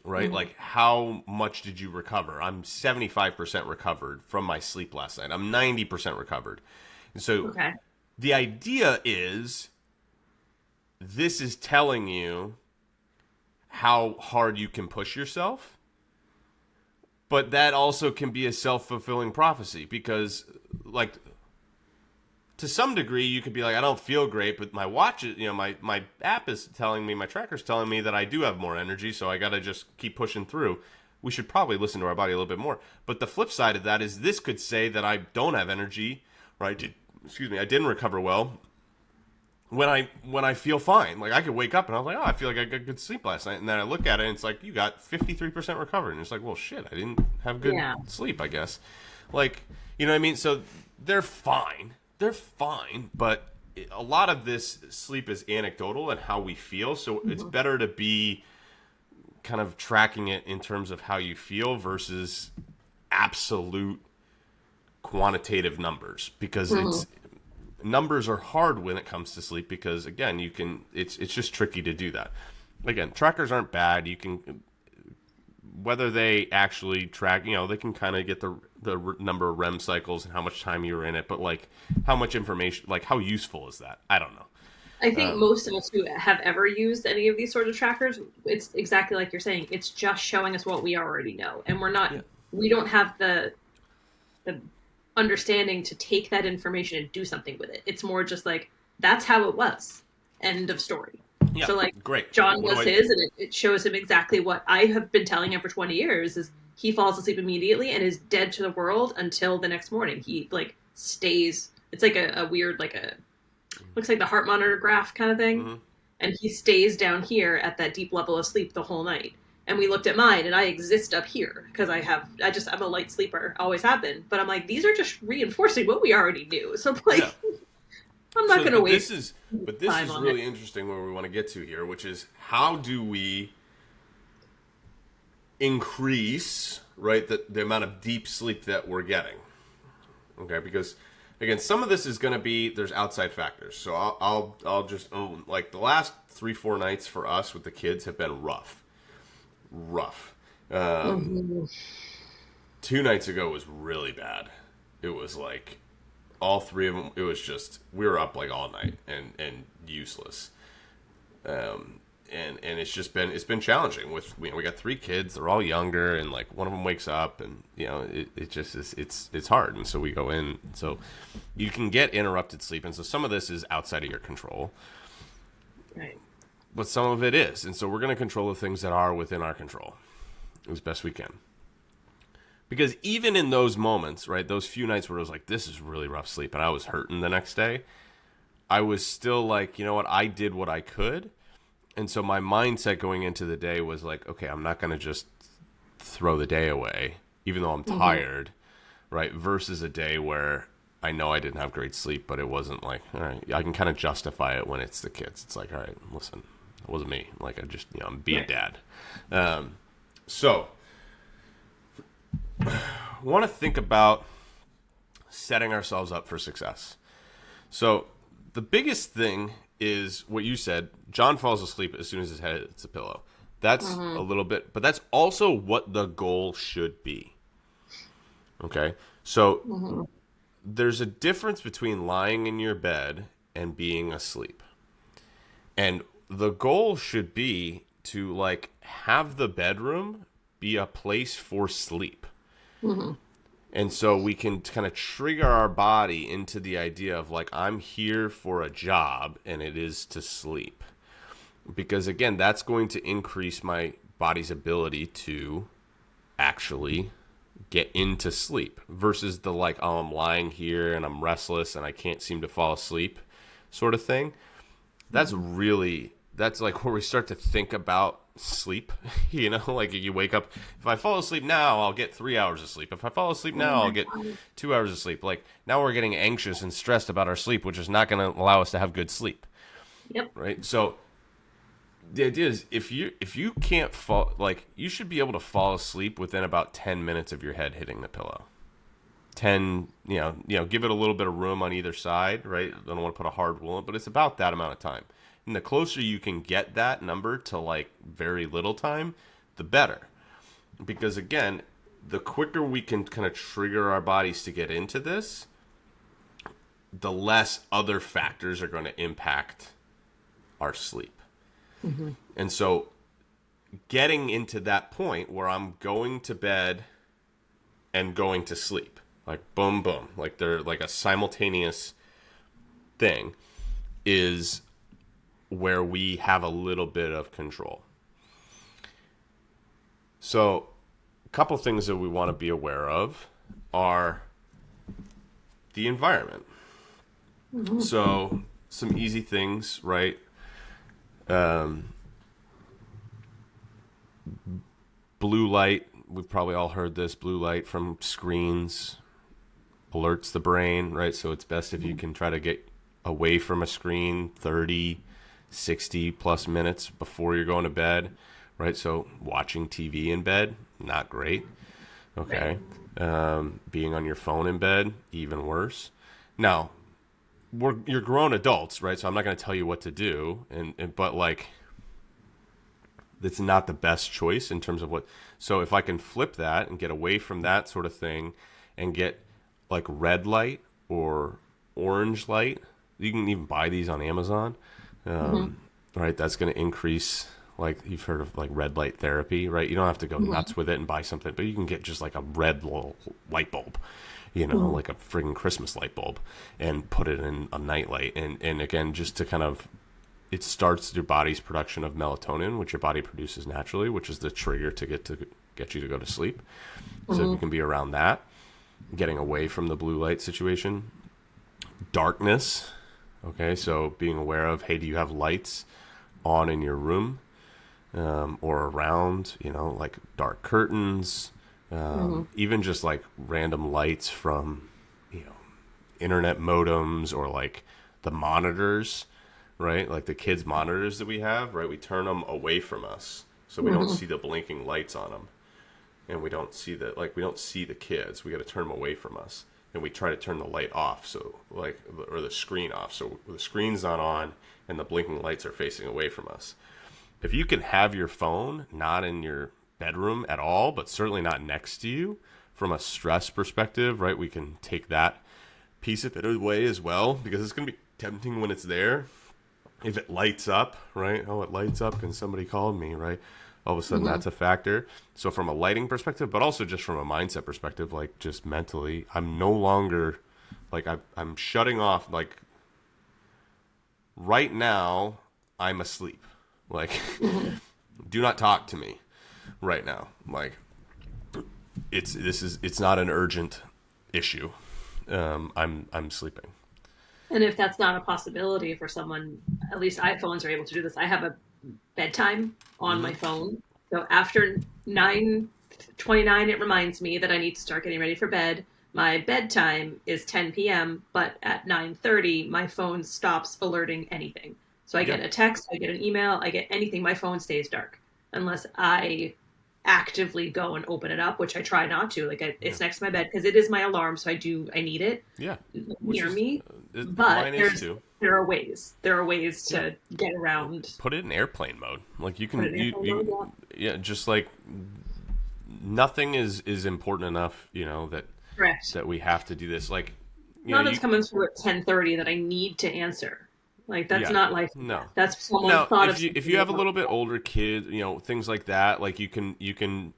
right? Mm-hmm. How much did you recover? I'm 75% recovered from my sleep last night. I'm 90% recovered. And so Okay. the idea is this is telling you how hard you can push yourself, but that also can be a self-fulfilling prophecy because to some degree, you could be like, I don't feel great, but my watch is, my app is telling me, my tracker's telling me that I do have more energy, so I got to just keep pushing through. We should probably listen to our body a little bit more. But the flip side of that is this could say that I don't have energy, or I didn't recover well when I feel fine. I could wake up and I was like, oh, I feel like I got good sleep last night. And then I look at it and it's like, you got 53% recovered. And it's like, well, shit, I didn't have good sleep, I guess. You know what I mean? So they're fine. They're fine, but a lot of this sleep is anecdotal and how we feel. So it's better to be kind of tracking it in terms of how you feel versus absolute quantitative numbers, because numbers are hard when it comes to sleep, because again, it's just tricky to do that. Again, trackers aren't bad. You can, whether they actually track, they can kind of get the number of REM cycles and how much time you were in it, but like how much information, like how useful is that? I don't know. I think most of us who have ever used any of these sorts of trackers, it's exactly like you're saying. It's just showing us what we already know, and we don't have the understanding to take that information and do something with it. It's more just like, that's how it was. End of story. Yeah, so like, great. John was his, and it shows him exactly what I have been telling him for 20 years is he falls asleep immediately and is dead to the world until the next morning. He like stays, it's like a weird, like looks like the heart monitor graph kind of thing. And he stays down here at that deep level of sleep the whole night. And we looked at mine, and I exist up here because I'm a light sleeper, always have been. But I'm like, these are just reinforcing what we already knew. So I'm like, I'm not going to waste. This is really interesting where we want to get to here, which is how do we increase, right, the amount of deep sleep that we're getting? Okay, because again, some of this is going to be, there's outside factors. So I'll just own, like the last 3-4 nights for us with the kids have been rough. 2 nights ago was really bad. It was like all three of them, it was just, we were up like all night and useless. And it's been challenging with, we got 3 kids, they're all younger, and like one of them wakes up, and it just is, it's hard. And so we go in, so you can get interrupted sleep. And so some of this is outside of your control. Right. But some of it is. And so we're going to control the things that are within our control as best we can. Because even in those moments, right, those few nights where it was like, this is really rough sleep, and I was hurting the next day, I was still like, you know what, I did what I could. And so my mindset going into the day was like, okay, I'm not going to just throw the day away, even though I'm tired, right, versus a day where I know I didn't have great sleep, but it wasn't like, all right, I can kind of justify it when it's the kids. It's like, all right, listen, it wasn't me. Like, I'm being dad. So want to think about setting ourselves up for success. So the biggest thing is what you said. John falls asleep as soon as his head hits the pillow. That's a little bit, but that's also what the goal should be. Okay? So there's a difference between lying in your bed and being asleep. And the goal should be to like have the bedroom be a place for sleep. And so we can kind of trigger our body into the idea of like, I'm here for a job, and it is to sleep. Because again, that's going to increase my body's ability to actually get into sleep versus the like, oh, I'm lying here and I'm restless and I can't seem to fall asleep sort of thing. That's like where we start to think about sleep, like you wake up, if I fall asleep now, I'll get 3 hours of sleep. If I fall asleep now, I'll get 2 hours of sleep. Like now we're getting anxious and stressed about our sleep, which is not going to allow us to have good sleep. Yep. Right. So the idea is if you can't fall, like you should be able to fall asleep within about 10 minutes of your head hitting the pillow. 10, give it a little bit of room on either side, right? I don't want to put a hard rule in, but it's about that amount of time. And the closer you can get that number to like very little time, the better. Because again, the quicker we can kind of trigger our bodies to get into this, the less other factors are going to impact our sleep. And so getting into that point where I'm going to bed and going to sleep, like boom, boom, like they're like a simultaneous thing, is where we have a little bit of control. So a couple things that we want to be aware of are the environment. So some easy things, right? Blue light, we've probably all heard this, blue light from screens alerts the brain, right? So it's best if you can try to get away from a screen 30, 60 plus minutes before you're going to bed, right? So watching TV in bed, not great. Okay. Right. Being on your phone in bed, even worse. Now, you're grown adults, right? So I'm not going to tell you what to do, but like that's not the best choice in terms of what. So if I can flip that and get away from that sort of thing, and get like red light or orange light, you can even buy these on Amazon. Mm-hmm. Right, that's going to increase. Like you've heard of like red light therapy, right? You don't have to go Mm-hmm. nuts with it and buy something, but you can get just like a red little light bulb, Mm-hmm. like a friggin' Christmas light bulb, and put it in a nightlight. And again, just to kind of, it starts your body's production of melatonin, which your body produces naturally, which is the trigger to get you to go to sleep. So if you Mm-hmm. can be around that, getting away from the blue light situation, darkness. Okay, so being aware of, hey, do you have lights on in your room, or around? Like dark curtains, Mm-hmm. even just like random lights from, internet modems, or like the monitors, right? Like the kids' monitors that we have, right? We turn them away from us so we don't Mm-hmm. see the blinking lights on them, and we don't see the kids. We got to turn them away from us, and we try to turn the light off, so like, or the screen off, so the screen's not on and the blinking lights are facing away from us. If you can have your phone not in your bedroom at all, but certainly not next to you, from a stress perspective, right? We can take that piece of it away as well, because it's going to be tempting when it's there. If it lights up, right? Oh, it lights up. Can somebody call me, right? All of a sudden, Mm-hmm. that's a factor. So, from a lighting perspective, but also just from a mindset perspective, like just mentally, I'm no longer like I'm shutting off. Like right now, I'm asleep. Like, Mm-hmm. do not talk to me right now. Like, it's not an urgent issue. I'm sleeping. And if that's not a possibility for someone, at least iPhones are able to do this. I have a bedtime on my phone. So after 9:29, it reminds me that I need to start getting ready for bed. My bedtime is 10 p.m., but at 9:30, my phone stops alerting anything. So I Yeah, get a text, I get an email, I get anything. My phone stays dark unless I actively go and open it up, which I try not to. Like yeah, it's next to my bed because it is my alarm, so I need it yeah. Which near is me. But mine is too. there are ways Yeah. to get around. Put it in airplane mode. Like you Put can it in mode. Yeah. yeah, just like nothing is important enough, Correct. that we have to do this. Like, None is you coming through at 10:30 that I need to answer. Like that's yeah. not life and No. death. That's someone Now, thought of if something you have a about little bit that. older kid, things like that, like you can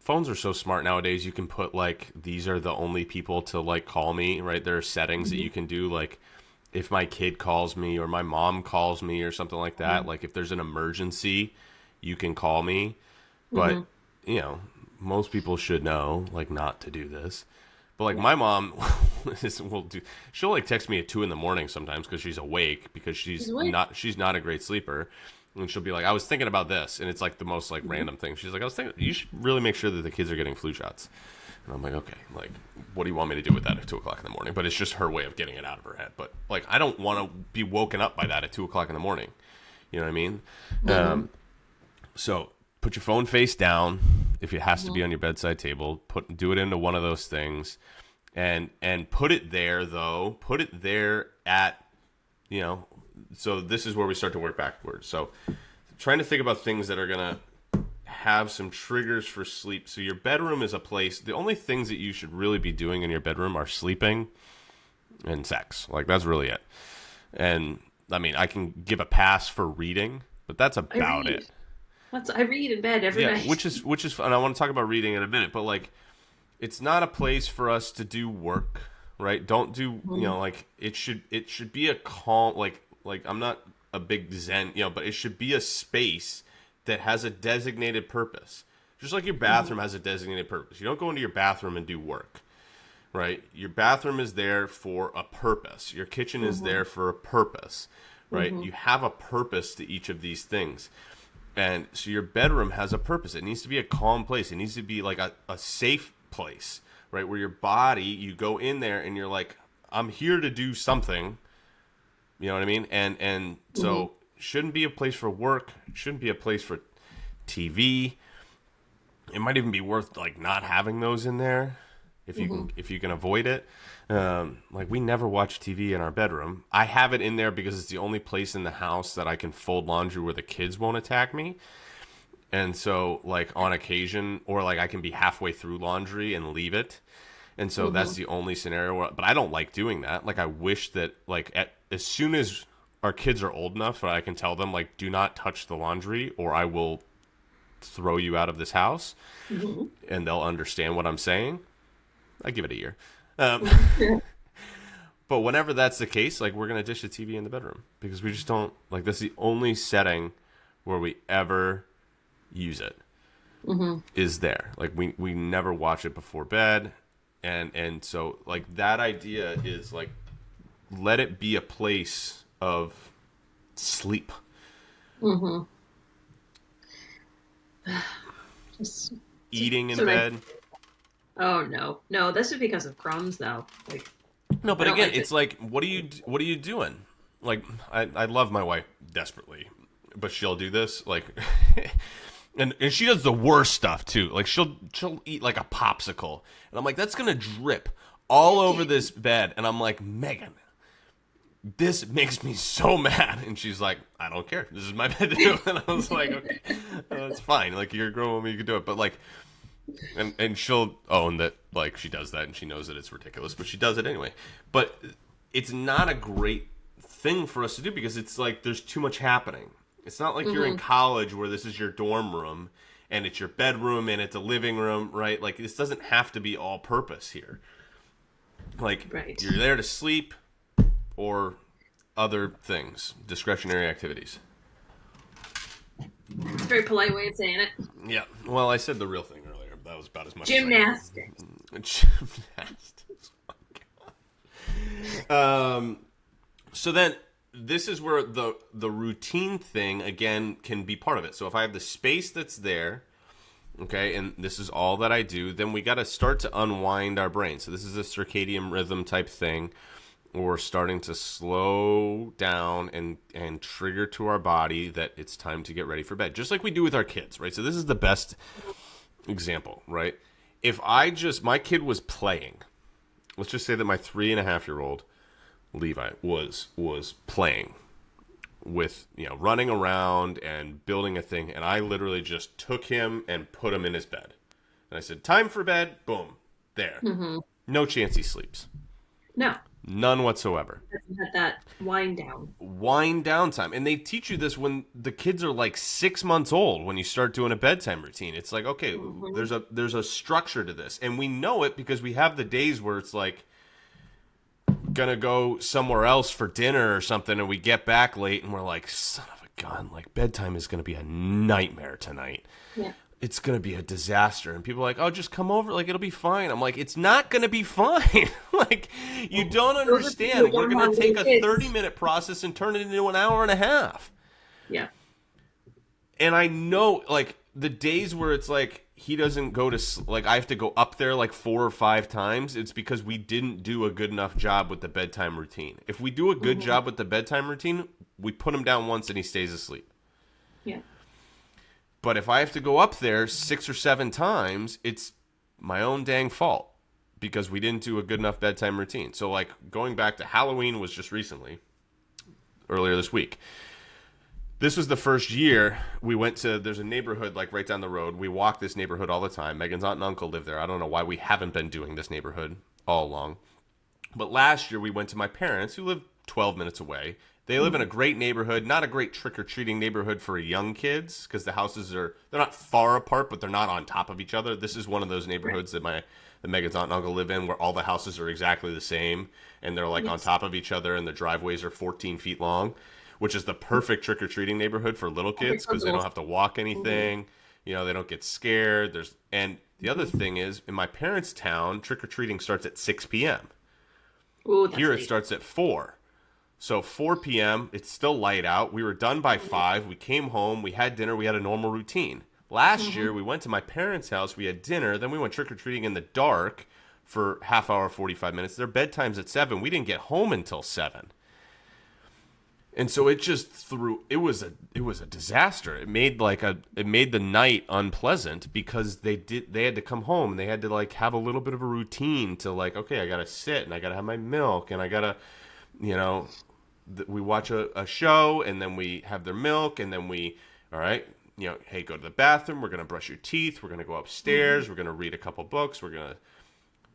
phones are so smart nowadays. You can put like, these are the only people to like call me, right? There are settings that Mm-hmm. you can do, like if my kid calls me or my mom calls me or something like that, like if there's an emergency, you can call me. But, Mm-hmm. you know, most people should know like not to do this. But like my mom will do, she'll like text me at 2 a.m. sometimes because she's awake, because She's awake. she's not a great sleeper. And she'll be like, I was thinking about this, and it's like the most like Mm-hmm. random thing. She's like, I was thinking you should really make sure that the kids are getting flu shots. And I'm like, okay, like what do you want me to do with that at 2 o'clock in the morning? But it's just her way of getting it out of her head. But like I don't want to be woken up by that at 2 o'clock in the morning. You know what I mean? Mm-hmm. So put your phone face down. If it has to Mm-hmm. be on your bedside table, do it into one of those things, and put it there though. Put it there at, you know. So this is where we start to work backwards. So trying to think about things that are gonna have some triggers for sleep. So your bedroom is a place. The only things that you should really be doing in your bedroom are sleeping and sex. Like that's really it. And I mean, I can give a pass for reading, but that's I about read. it. I read in bed every Yeah, night. which is fun. I want to talk about reading in a minute, but like it's not a place for us to do work, right? Don't do, Mm-hmm. like it should be a calm, like I'm not a big zen, but it should be a space that has a designated purpose. Just like your Mm-hmm. bathroom has a designated purpose. You don't go into your bathroom and do work, right? Your bathroom is there for a purpose. Your kitchen is Mm-hmm. there for a purpose, right? Mm-hmm. You have a purpose to each of these things. And so your bedroom has a purpose. It needs to be a calm place. It needs to be like a safe place, right? Where your body, you go in there and you're like, I'm here to do something. You know what I mean? And Mm-hmm. so shouldn't be a place for work. Shouldn't be a place for TV. It might even be worth like not having those in there if you can avoid it. Like we never watch TV in our bedroom. I have it in there because it's the only place in the house that I can fold laundry where the kids won't attack me. And so like on occasion, or like I can be halfway through laundry and leave it. And so that's the only scenario where, but I don't like doing that. Like I wish that like as soon as our kids are old enough that I can tell them like, do not touch the laundry or I will throw you out of this house, and they'll understand what I'm saying. I give it a year. But whenever that's the case, like we're going to dish the TV in the bedroom because we just don't like, that's the only setting where we ever use it is there. Like we never watch it before bed. And so like that idea is like, let it be a place of sleep. Eating in bed. Oh no, this is because of crumbs though. Like no, but again, it's like, what are you doing? Like I love my wife desperately, but she'll do this like, and she does the worst stuff too. Like she'll eat like a popsicle, and I'm like, that's gonna drip all over this bed, and I'm like, Megan, this makes me so mad. And she's like, I don't care. This is my bed to do. And I was like, okay, that's fine. Like, you're a grown woman, you can do it. But like, and she'll own that, like, she does that and she knows that it's ridiculous, but she does it anyway. But it's not a great thing for us to do because it's like there's too much happening. It's not like you're in college where this is your dorm room and it's your bedroom and it's a living room, right? Like, this doesn't have to be all purpose here. Like, you're there to sleep or other things, discretionary activities. It's a very polite way of saying it. Yeah. Well, I said the real thing earlier. That was about as much gymnastics. Gymnastics. Oh, so then this is where the routine thing, again, can be part of it. So if I have the space that's there, okay, and this is all that I do, then we got to start to unwind our brain. So this is a circadian rhythm type thing. We're starting to slow down and trigger to our body that it's time to get ready for bed. Just like we do with our kids, right? So this is the best example, right? If my kid was playing, let's just say that my 3.5-year-old Levi was playing with, running around and building a thing, and I literally just took him and put him in his bed. And I said, time for bed, boom, there. No chance he sleeps. No. None whatsoever. Doesn't have that wind down. Wind down time. And they teach you this when the kids are like 6 months old when you start doing a bedtime routine. It's like, okay, there's a structure to this. And we know it because we have the days where it's like gonna go somewhere else for dinner or something and we get back late and we're like, son of a gun, like bedtime is gonna be a nightmare tonight. Yeah. It's going to be a disaster. And people are like, oh, just come over. Like, it'll be fine. I'm like, it's not going to be fine. Like, you don't understand. We're going to take a 30-minute process and turn it into an hour and a half. Yeah. And I know, like, the days where it's like he doesn't go to, like, I have to go up there like 4 or 5 times, it's because we didn't do a good enough job with the bedtime routine. If we do a good job with the bedtime routine, we put him down once and he stays asleep. Yeah. But if I have to go up there 6 or 7 times, it's my own dang fault because we didn't do a good enough bedtime routine. So, like, going back to Halloween was just recently, earlier this week. This was the first year we went to, there's a neighborhood, like, right down the road. We walk this neighborhood all the time. Megan's aunt and uncle live there. I don't know why we haven't been doing this neighborhood all along. But last year we went to my parents, who live 12 minutes away. They live in a great neighborhood, not a great trick-or-treating neighborhood for young kids, because the houses they're not far apart, but they're not on top of each other. This is one of those neighborhoods that Megan's aunt and uncle live in, where all the houses are exactly the same, and they're like on top of each other, and the driveways are 14 feet long, which is the perfect trick-or-treating neighborhood for little kids, because they don't have to walk anything, they don't get scared. And the other thing is, in my parents' town, trick-or-treating starts at 6 p.m. Ooh, Here it starts at 4. So 4 p.m., it's still light out. We were done by 5. We came home. We had dinner. We had a normal routine. Last year, we went to my parents' house. We had dinner. Then we went trick-or-treating in the dark for half hour, 45 minutes. Their bedtime's at 7. We didn't get home until 7. And so it just it was a disaster. It made the night unpleasant because they had to come home and they had to like have a little bit of a routine to like, okay, I gotta sit and I gotta have my milk and I gotta, you know, we watch a show and then we have their milk and then all right, hey, go to the bathroom, we're gonna brush your teeth, we're gonna go upstairs, we're gonna read a couple books, we're gonna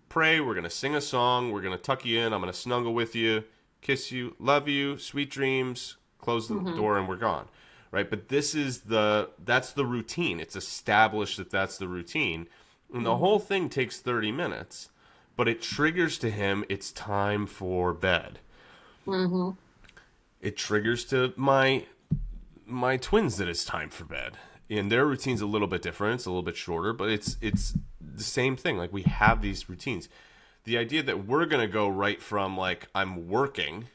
pray, we're gonna sing a song, we're gonna tuck you in, I'm gonna snuggle with you, kiss you, love you, sweet dreams, close the door, and we're gone. Right? But that's the routine. It's established that that's the routine. And the whole thing takes 30 minutes, but it triggers to him it's time for bed. Mm-hmm. It triggers to my twins that it's time for bed. And their routine's a little bit different. It's a little bit shorter, but it's the same thing. Like, we have these routines. The idea that we're going to go right from, like, I'm working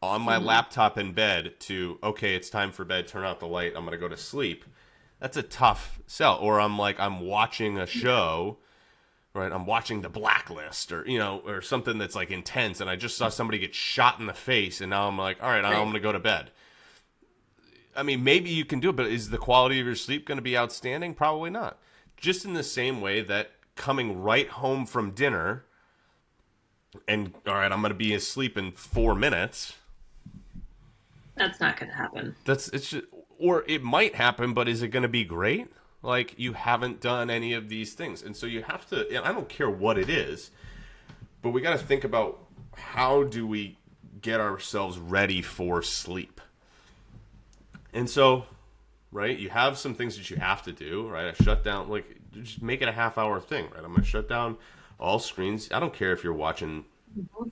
on my laptop in bed to, okay, it's time for bed, turn out the light, I'm going to go to sleep. That's a tough sell. Or I'm watching a show, right? I'm watching The Blacklist or something that's, like, intense, and I just saw somebody get shot in the face, and now I'm like, all right, I'm going to go to bed. I mean, maybe you can do it, but is the quality of your sleep going to be outstanding? Probably not. Just in the same way that coming right home from dinner and, all right, I'm going to be asleep in 4 minutes. That's not going to happen. Or it might happen, but is it going to be great? Like, you haven't done any of these things. And so you have to, and I don't care what it is, but we got to think about how do we get ourselves ready for sleep? And so, right, you have some things that you have to do, right? I shut down, like, just make it a half-hour thing, right? I'm going to shut down all screens. I don't care if you're watching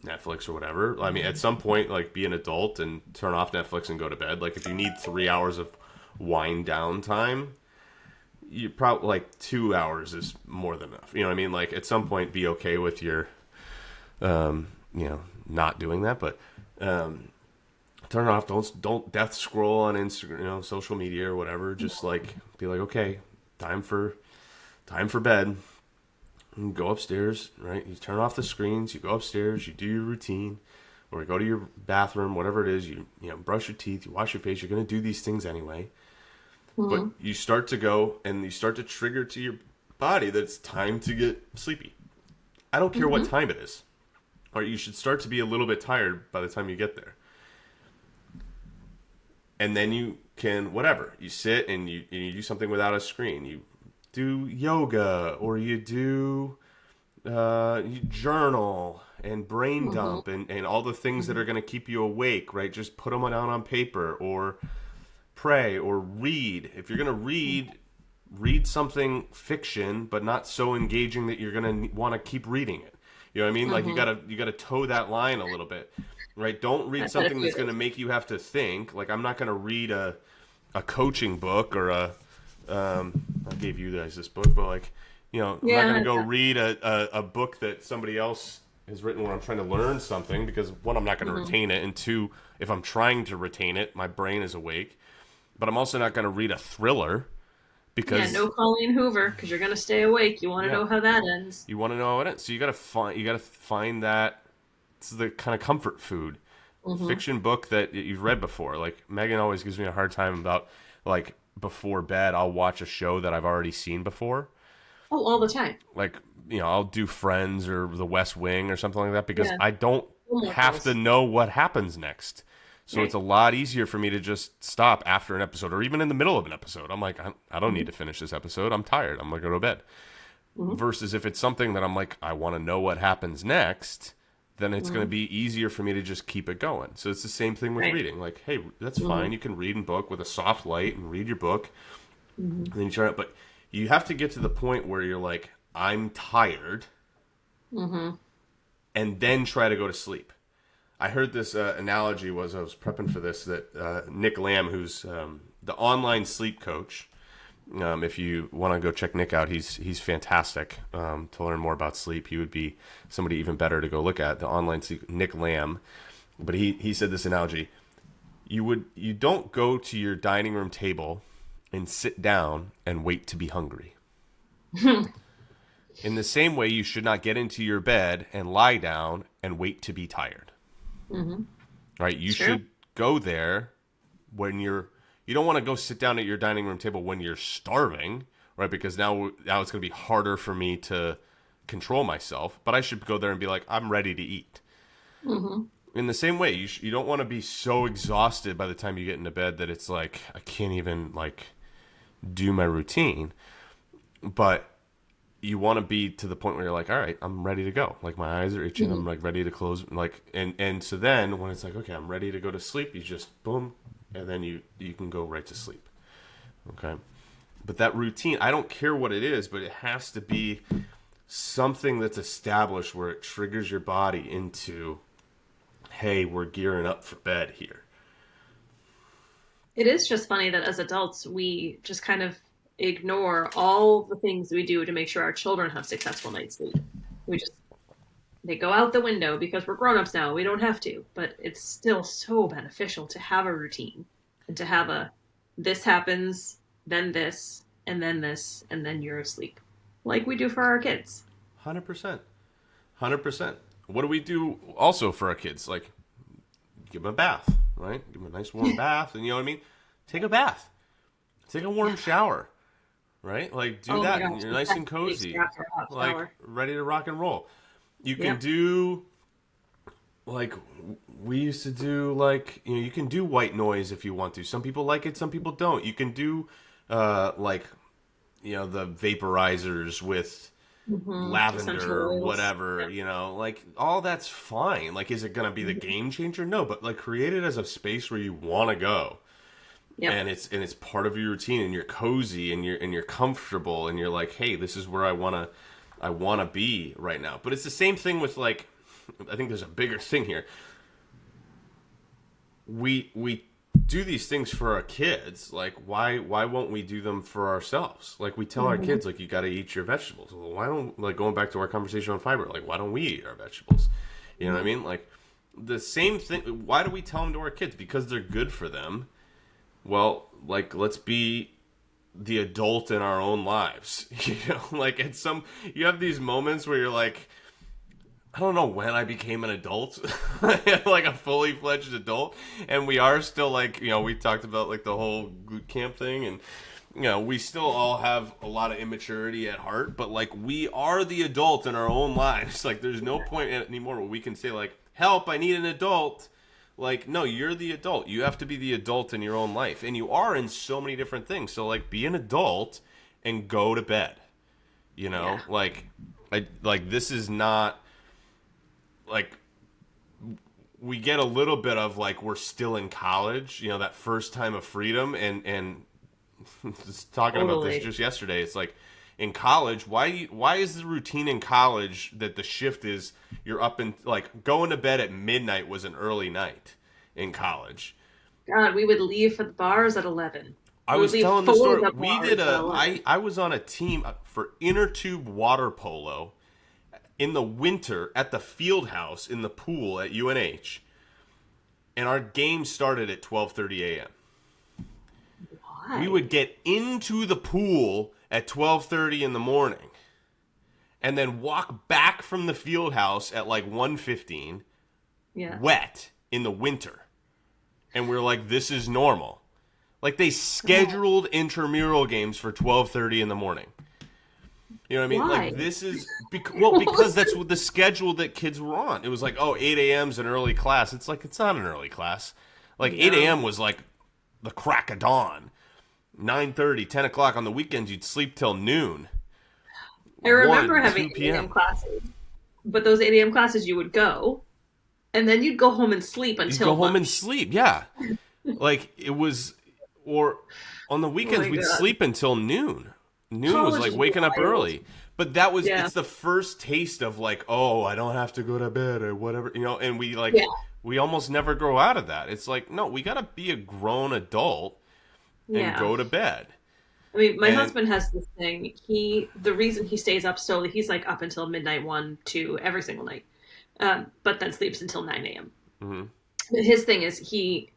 Netflix or whatever. I mean, at some point, like, be an adult and turn off Netflix and go to bed. Like, if you need 3 hours of wind down time, you probably, like, 2 hours is more than enough. You know what I mean? Like, at some point, be okay with your, not doing that, but turn it off. Don't death scroll on Instagram, social media or whatever. Just like be like, okay, time for bed. And go upstairs, right? You turn off the screens. You go upstairs. You do your routine, or you go to your bathroom, whatever it is. You brush your teeth. You wash your face. You're gonna do these things anyway. But you start to go and you start to trigger to your body that it's time to get sleepy. I don't care what time it is, or you should start to be a little bit tired by the time you get there. And then you can, whatever, you sit and you do something without a screen. You do yoga, or you do you journal and brain dump and all the things that are going to keep you awake, right? Just put them down on paper, or pray, or read. If you're going to read something fiction, but not so engaging that you're going to want to keep reading it. You know what I mean? Like, you gotta toe that line a little bit. Right, don't read something that's going to make you have to think. Like, I'm not going to read a coaching book or I gave you guys this book, but like, I'm not going to go read a book that somebody else has written when I'm trying to learn something, because one, I'm not going to retain it, and two, if I'm trying to retain it, my brain is awake. But I'm also not going to read a thriller, because no Colleen Hoover, because you're going to stay awake. You want to know how that ends. You want to know how it ends. So you got to find that. It's the kind of comfort food fiction book that you've read before. Like, Megan always gives me a hard time about, like, before bed, I'll watch a show that I've already seen before. Oh, all the time. Like, I'll do Friends or The West Wing or something like that, because I don't have to know what happens next. So it's a lot easier for me to just stop after an episode, or even in the middle of an episode. I'm like, I don't need to finish this episode. I'm tired. I'm going to go to bed. Versus if it's something that I'm like, I want to know what happens next, then it's going to be easier for me to just keep it going. So it's the same thing with reading. Like, hey, that's fine. You can read a book with a soft light and read your book. And then you turn it. But you have to get to the point where you're like, I'm tired. And then try to go to sleep. I heard this analogy I was prepping for this, that Nick Lamb, who's the online sleep coach. If you want to go check Nick out, he's fantastic. To learn more about sleep, he would be somebody even better to go look at. The online sleep, Nick Lamb. But he said this analogy: you don't go to your dining room table and sit down and wait to be hungry. In the same way, you should not get into your bed and lie down and wait to be tired. Right? You should go there when you don't want to go sit down at your dining room table when you're starving, right? Because now it's going to be harder for me to control myself, but I should go there and be like, I'm ready to eat. Mm-hmm. In the same way, you don't want to be so exhausted by the time you get into bed that it's like I can't even like do my routine. But you want to be to the point where you're like, all right, I'm ready to go. Like my eyes are itching. I'm like ready to close. Like and so then when it's like, okay, I'm ready to go to sleep, you just boom, and then you can go right to sleep. Okay, but that routine, I don't care what it is, but it has to be something that's established where it triggers your body into, hey, we're gearing up for bed here. It is just funny that as adults, we just kind of ignore all the things we do to make sure our children have successful night's sleep. We just, they go out the window because we're grown-ups now. We don't have to, but it's still so beneficial to have a routine and to have a, this happens, then this, and then you're asleep. Like we do for our kids. 100%. 100%. What do we do also for our kids? Like, give them a bath, right? Give them a nice warm bath, and you know what I mean? Take a bath. Take a warm shower, right? Like, do that, and you're nice and cozy. Like, ready to rock and roll. You can do, like, we used to do, like, you know, you can do white noise if you want to. Some people like it, some people don't. You can do, like, you know, the vaporizers with lavender or whatever, you know, like all that's fine. Like, is it going to be the game changer? No, but like create it as a space where you want to go. Yep. And it's part of your routine, and you're cozy and you're comfortable, and you're like, hey, this is where I want to be right now. But it's the same thing with, like, I think there's a bigger thing here. We do these things for our kids. Like, why won't we do them for ourselves? Like, we tell our kids, like, you got to eat your vegetables. Well, why don't, like, going back to our conversation on fiber, like, why don't we eat our vegetables? You know what I mean? Like, the same thing. Why do we tell them to our kids? Because they're good for them. Well, like, let's be the adult in our own lives. You know, like, you have these moments where you're like, I don't know when I became an adult, like a fully fledged adult, and we are still, like, you know, we talked about, like, the whole boot camp thing, and, you know, we still all have a lot of immaturity at heart, but, like, we are the adult in our own lives. Like, there's no point anymore where we can say, like, help, I need an adult. Like, no, you're the adult. You have to be the adult in your own life, and you are in so many different things. So, like, be an adult and go to bed. You know, like this is not, like, we get a little bit of, like, we're still in college, you know, that first time of freedom, and just talking about this just yesterday. It's like, in college, why is the routine in college that the shift is you're up and, like, going to bed at midnight was an early night in college? God, we would leave for the bars at 11. I was telling the story. I was on a team for inner tube water polo in the winter at the field house in the pool at UNH, and our game started at 12:30 a.m. Why? We would get into the pool at 12:30 in the morning, and then walk back from the field house at like 1:15, wet in the winter, and we're like, this is normal. Like, they scheduled intramural games for 12:30 in the morning. You know what I mean? Why? Like, this is because that's what the schedule that kids were on. It was like, oh, 8 a.m. is an early class. It's like, it's not an early class. Like, 8 a.m. was like the crack of dawn. 9:30, 10 o'clock on the weekends, you'd sleep till noon. I remember having 8 a.m. classes, but those 8 a.m. classes you would go, and then you'd go home and sleep until You'd go home and sleep, yeah. Like, it was, or on the weekends, we'd sleep until noon. Noon was like waking up early. But that was, it's the first taste of, like, oh, I don't have to go to bed or whatever, you know, and we, like, we almost never grow out of that. It's like, no, we got to be a grown adult and go to bed. I mean, my husband has this thing. The reason he stays up so he's like up until midnight, 1, 2, every single night, but then sleeps until 9 a.m. Mm-hmm. His thing is he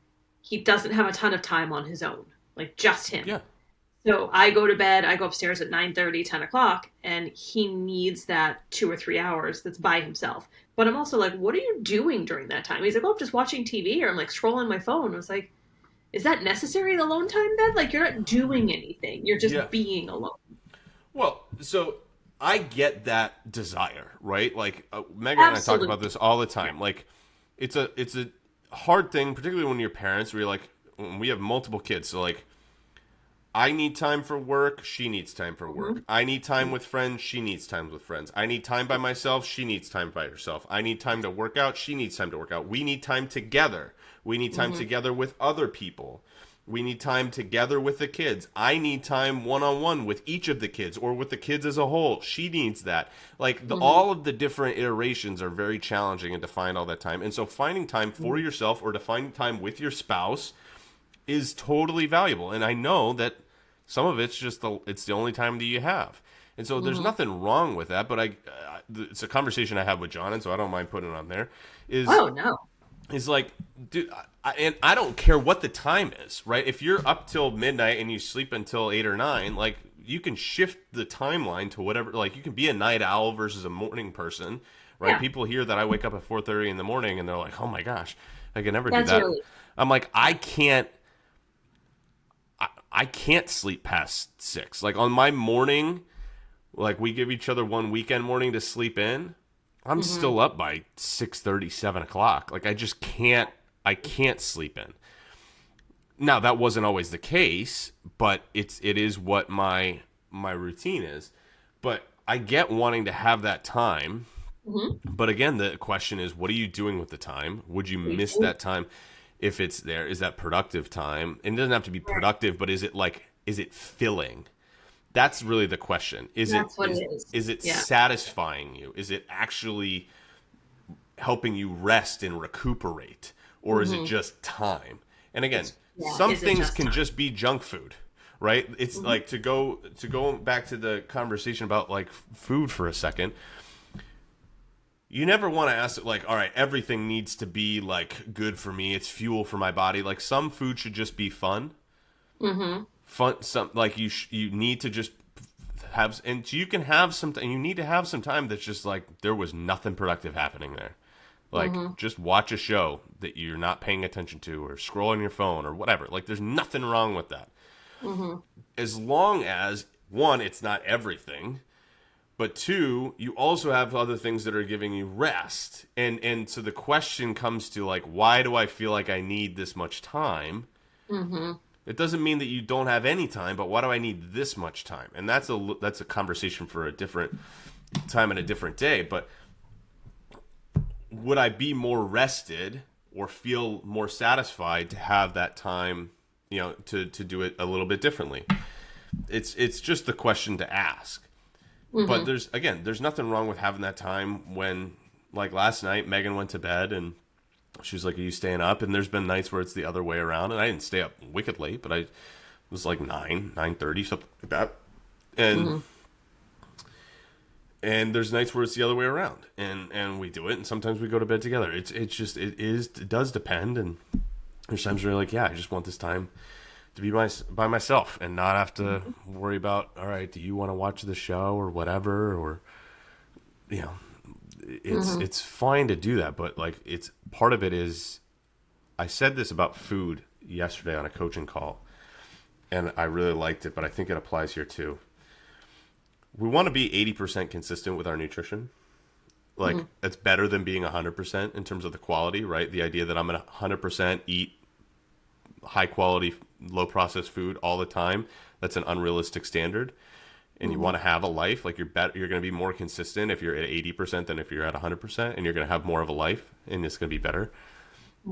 doesn't have a ton of time on his own, like just him. Yeah. So I go to bed, I go upstairs at 9:30, 10 o'clock, and he needs that 2 or 3 hours that's by himself. But I'm also like, what are you doing during that time? He's like, oh, I'm just watching TV, or I'm like scrolling my phone. I was like, is that necessary, the alone time then? Like, you're not doing anything. You're Yeah. just being alone. Well, so I get that desire, right? Like Megan and I talk Absolutely. about this all the Yeah. time. Like it's a hard thing, particularly when you're parents, where you're like, when we have multiple kids. So like, I need time for work. She needs time for Mhm. work. I need time with friends. She needs time with friends. I need time by myself. She needs time by herself. I need time to work out. She needs time to work out. We need time together. We need time Mhm. together with other people. We need time together with the kids. I need time one on one with each of the kids or with the kids as a whole. She needs that. Like Mhm. all of the different iterations are very challenging and to find all that time. And so finding time for Mhm. yourself or to find time with your spouse is totally valuable. And I know that some of it's just it's the only time that you have. And so there's Mhm. nothing wrong with that, but it's a conversation I have with John, and so I don't mind putting it on there. Is Oh no. is like, dude, and I don't care what the time is, right? If you're up till midnight and you sleep until 8 or 9, like you can shift the timeline to whatever. Like you can be a night owl versus a morning person, right? Yeah, People hear that I wake up at 4:30 in the morning, and they're like, "Oh my gosh, I can never do that's that." early. I'm like, I can't. I can't sleep past 6. Like on my morning, like we give each other one weekend morning to sleep in. I'm Hmm. still up by 6:30, 7 o'clock. Like I just can't. I can't sleep in. Now that wasn't always the case, but it is what my routine is. But I get wanting to have that time. Hmm. But again, the question is, what are you doing with the time? Would you miss that time if it's there? Is that productive time? And it doesn't have to be Right. productive, but is it filling? That's really the question. Is it That's what it is. is it Yeah. satisfying you? Is it actually helping you rest and recuperate, or is it Hmm. just time? And again, Yeah. some Is it things just can time? just be junk food, right? It's Hmm. like to go back to the conversation about like food for a second. You never want to ask it like, all right, everything needs to be like good for me. It's fuel for my body. Like some food should just be fun. Hmm. Fun, some like you need to just have, and you can have some, and you need to have some time that's just like there was nothing productive happening there. Like Hmm. just watch a show that you're not paying attention to, or scroll on your phone, or whatever. Like there's nothing wrong with that, Hmm. as long as one, it's not everything, but two, you also have other things that are giving you rest. And so the question comes to like, why do I feel like I need this much time? Hmm. It doesn't mean that you don't have any time, but why do I need this much time? And that's a conversation for a different time and a different day. But would I be more rested or feel more satisfied to have that time, to do it a little bit differently? It's just the question to ask. But Hmm. there's nothing wrong with having that time when, like last night, Megan went to bed and she was like, "Are you staying up?" And there's been nights where it's the other way around, and I didn't stay up wicked late, but I was like 9:30, something like that. And Hmm. and there's nights where it's the other way around, and we do it, and sometimes we go to bed together. It does depend, and there's times where you're like, yeah, I just want this time to be by myself and not have to worry about, all right, do you want to watch the show or whatever, or you know Hmm. it's fine to do that, but like it's part of it is, I said this about food yesterday on a coaching call, and I really liked it, but I think it applies here too. We want to be 80% consistent with our nutrition. Like Hmm. it's better than being 100% in terms of the quality, right? The idea that I'm going to 100% eat high quality, low processed food all the time, that's an unrealistic standard. And you Hmm. want to have a life, like you're going to be more consistent if you're at 80% than if you're at 100%, and you're going to have more of a life, and it's going to be better.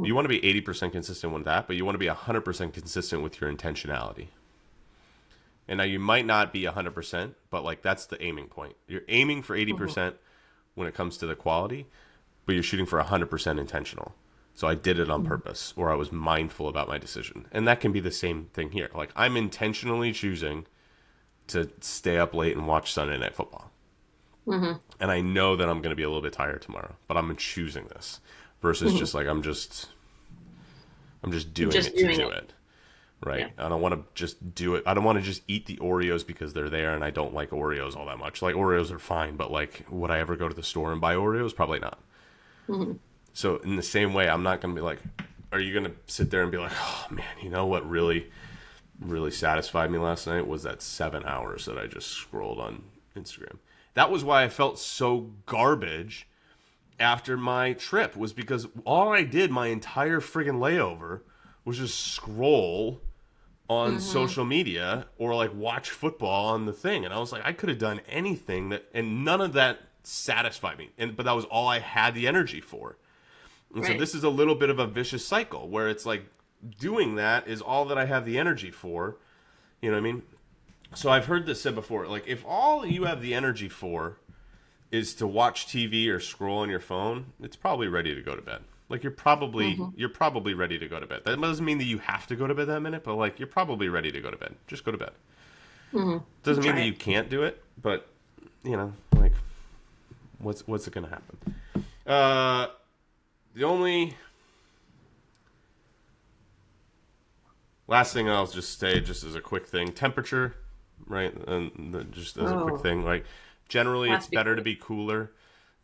You want to be 80% consistent with that, but you want to be 100% consistent with your intentionality. And now you might not be 100%, but like that's the aiming point. You're aiming for Hmm. 80% when it comes to the quality, but you're shooting for 100% intentional. So I did it on purpose, or I was mindful about my decision. And that can be the same thing here. Like I'm intentionally choosing to stay up late and watch Sunday Night Football. Hmm. And I know that I'm going to be a little bit tired tomorrow, but I'm choosing this versus Hmm. just like I'm just doing Just it to doing do it. it. right? Yeah. I don't want to just do it. I don't want to just eat the Oreos because they're there, and I don't like Oreos all that much. Like, Oreos are fine, but like, would I ever go to the store and buy Oreos? Probably not. Mm-hmm. So in the same way, I'm not going to be like, are you going to sit there and be like, oh man, you know what really, really satisfied me last night was that 7 hours that I just scrolled on Instagram. That was why I felt so garbage after my trip, was because all I did my entire friggin' layover was just scroll on social media or like watch football on the thing. And I was like, I could have done anything that, and none of that satisfied me. But that was all I had the energy for. And so this is a little bit of a vicious cycle where it's like doing that is all that I have the energy for. You know what I mean? So I've heard this said before, like, if all you have the energy for is to watch TV or scroll on your phone, it's probably ready to go to bed. Like, you're probably ready to go to bed. That doesn't mean that you have to go to bed that minute, but like, you're probably ready to go to bed. Just go to bed. Doesn't mean that you can't do it, but you know, like, what's it gonna happen? The only last thing I'll just say, just as a quick thing, temperature, right? And just as a quick thing, like, generally it's better to be cooler.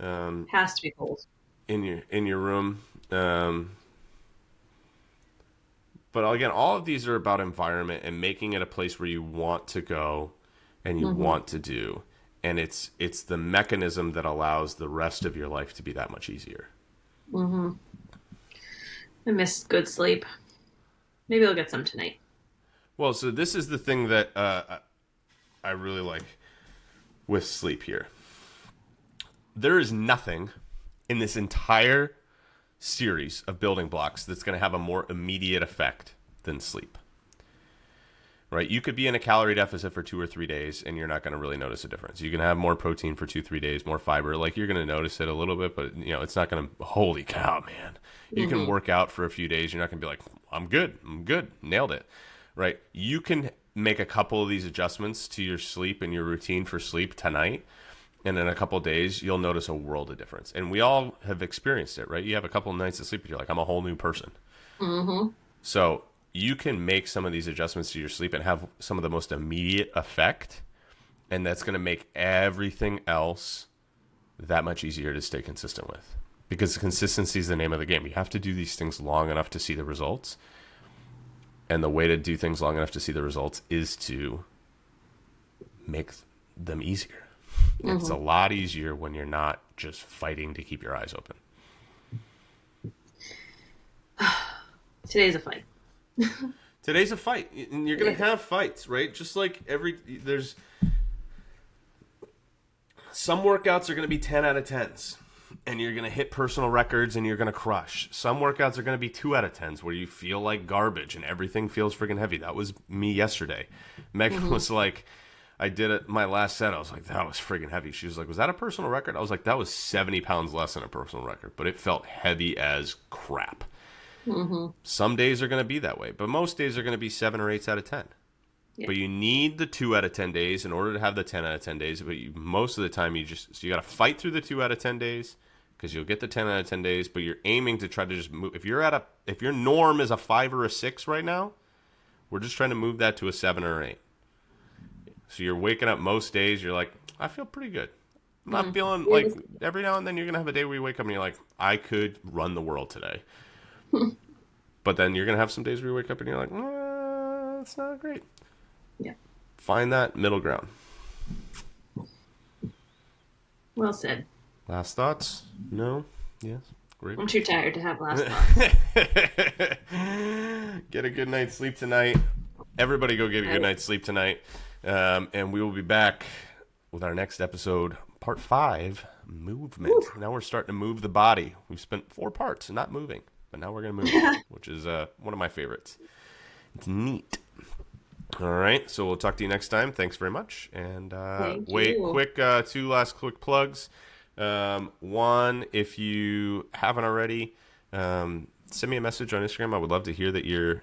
Has to be cold in your room. But again, all of these are about environment and making it a place where you want to go and you want to do. And it's the mechanism that allows the rest of your life to be that much easier. I miss good sleep. Maybe I'll get some tonight. Well, so this is the thing that I really like with sleep here. There is nothing in this entire series of building blocks that's going to have a more immediate effect than sleep. Right? You could be in a calorie deficit for 2 or 3 days and you're not going to really notice a difference. You can have more protein for 2-3 days, more fiber. Like, you're going to notice it a little bit, but you know, it's not going to, holy cow, man. You can work out for a few days. You're not going to be like, I'm good. Nailed it. Right? You can make a couple of these adjustments to your sleep and your routine for sleep tonight. And in a couple of days, you'll notice a world of difference. And we all have experienced it, right? You have a couple of nights of sleep and you're like, I'm a whole new person. So you can make some of these adjustments to your sleep and have some of the most immediate effect. And that's going to make everything else that much easier to stay consistent with. Because consistency is the name of the game. You have to do these things long enough to see the results. And the way to do things long enough to see the results is to make them easier. It's a lot easier when you're not just fighting to keep your eyes open. Today's a fight. Today's a fight. And you're going to have fights, right? Just like there's some workouts are going to be 10 out of 10s. And you're going to hit personal records and you're going to crush. Some workouts are going to be 2 out of 10s where you feel like garbage and everything feels freaking heavy. That was me yesterday. Megan was like, I did it my last set. I was like, that was friggin' heavy. She was like, was that a personal record? I was like, that was 70 pounds less than a personal record, but it felt heavy as crap. Some days are going to be that way, but most days are going to be 7 or 8s out of 10. Yeah. But you need the 2 out of 10 days in order to have the 10 out of 10 days. But most of the time, you got to fight through the 2 out of 10 days because you'll get the 10 out of 10 days. But you're aiming to try to just move. If your norm is a 5 or a 6 right now, we're just trying to move that to a 7 or an 8. So you're waking up most days, you're like, I feel pretty good. I'm not feeling like, every now and then you're going to have a day where you wake up and you're like, I could run the world today. But then you're going to have some days where you wake up and you're like, it's not great. Yeah. Find that middle ground. Well said. Last thoughts? No? Yes? Great. I'm too tired to have last thoughts. Get a good night's sleep tonight. Everybody go get a good night's sleep tonight. And we will be back with our next episode, part 5, movement. Woo. Now we're starting to move the body. We've spent 4 parts not moving, but now we're going to move, which is one of my favorites. It's neat. All right, so we'll talk to you next time. Thanks very much. And quick 2 last quick plugs. One, if you haven't already, send me a message on Instagram. I would love to hear that you're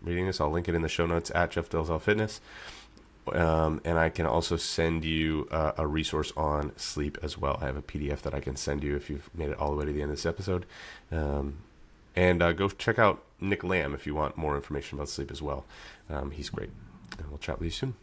reading this. I'll link it in the show notes at Jeff Dalzell Fitness. And I can also send you a resource on sleep as well. I have a PDF that I can send you if you've made it all the way to the end of this episode. And go check out Nick Lamb if you want more information about sleep as well. He's great. And we'll chat with you soon.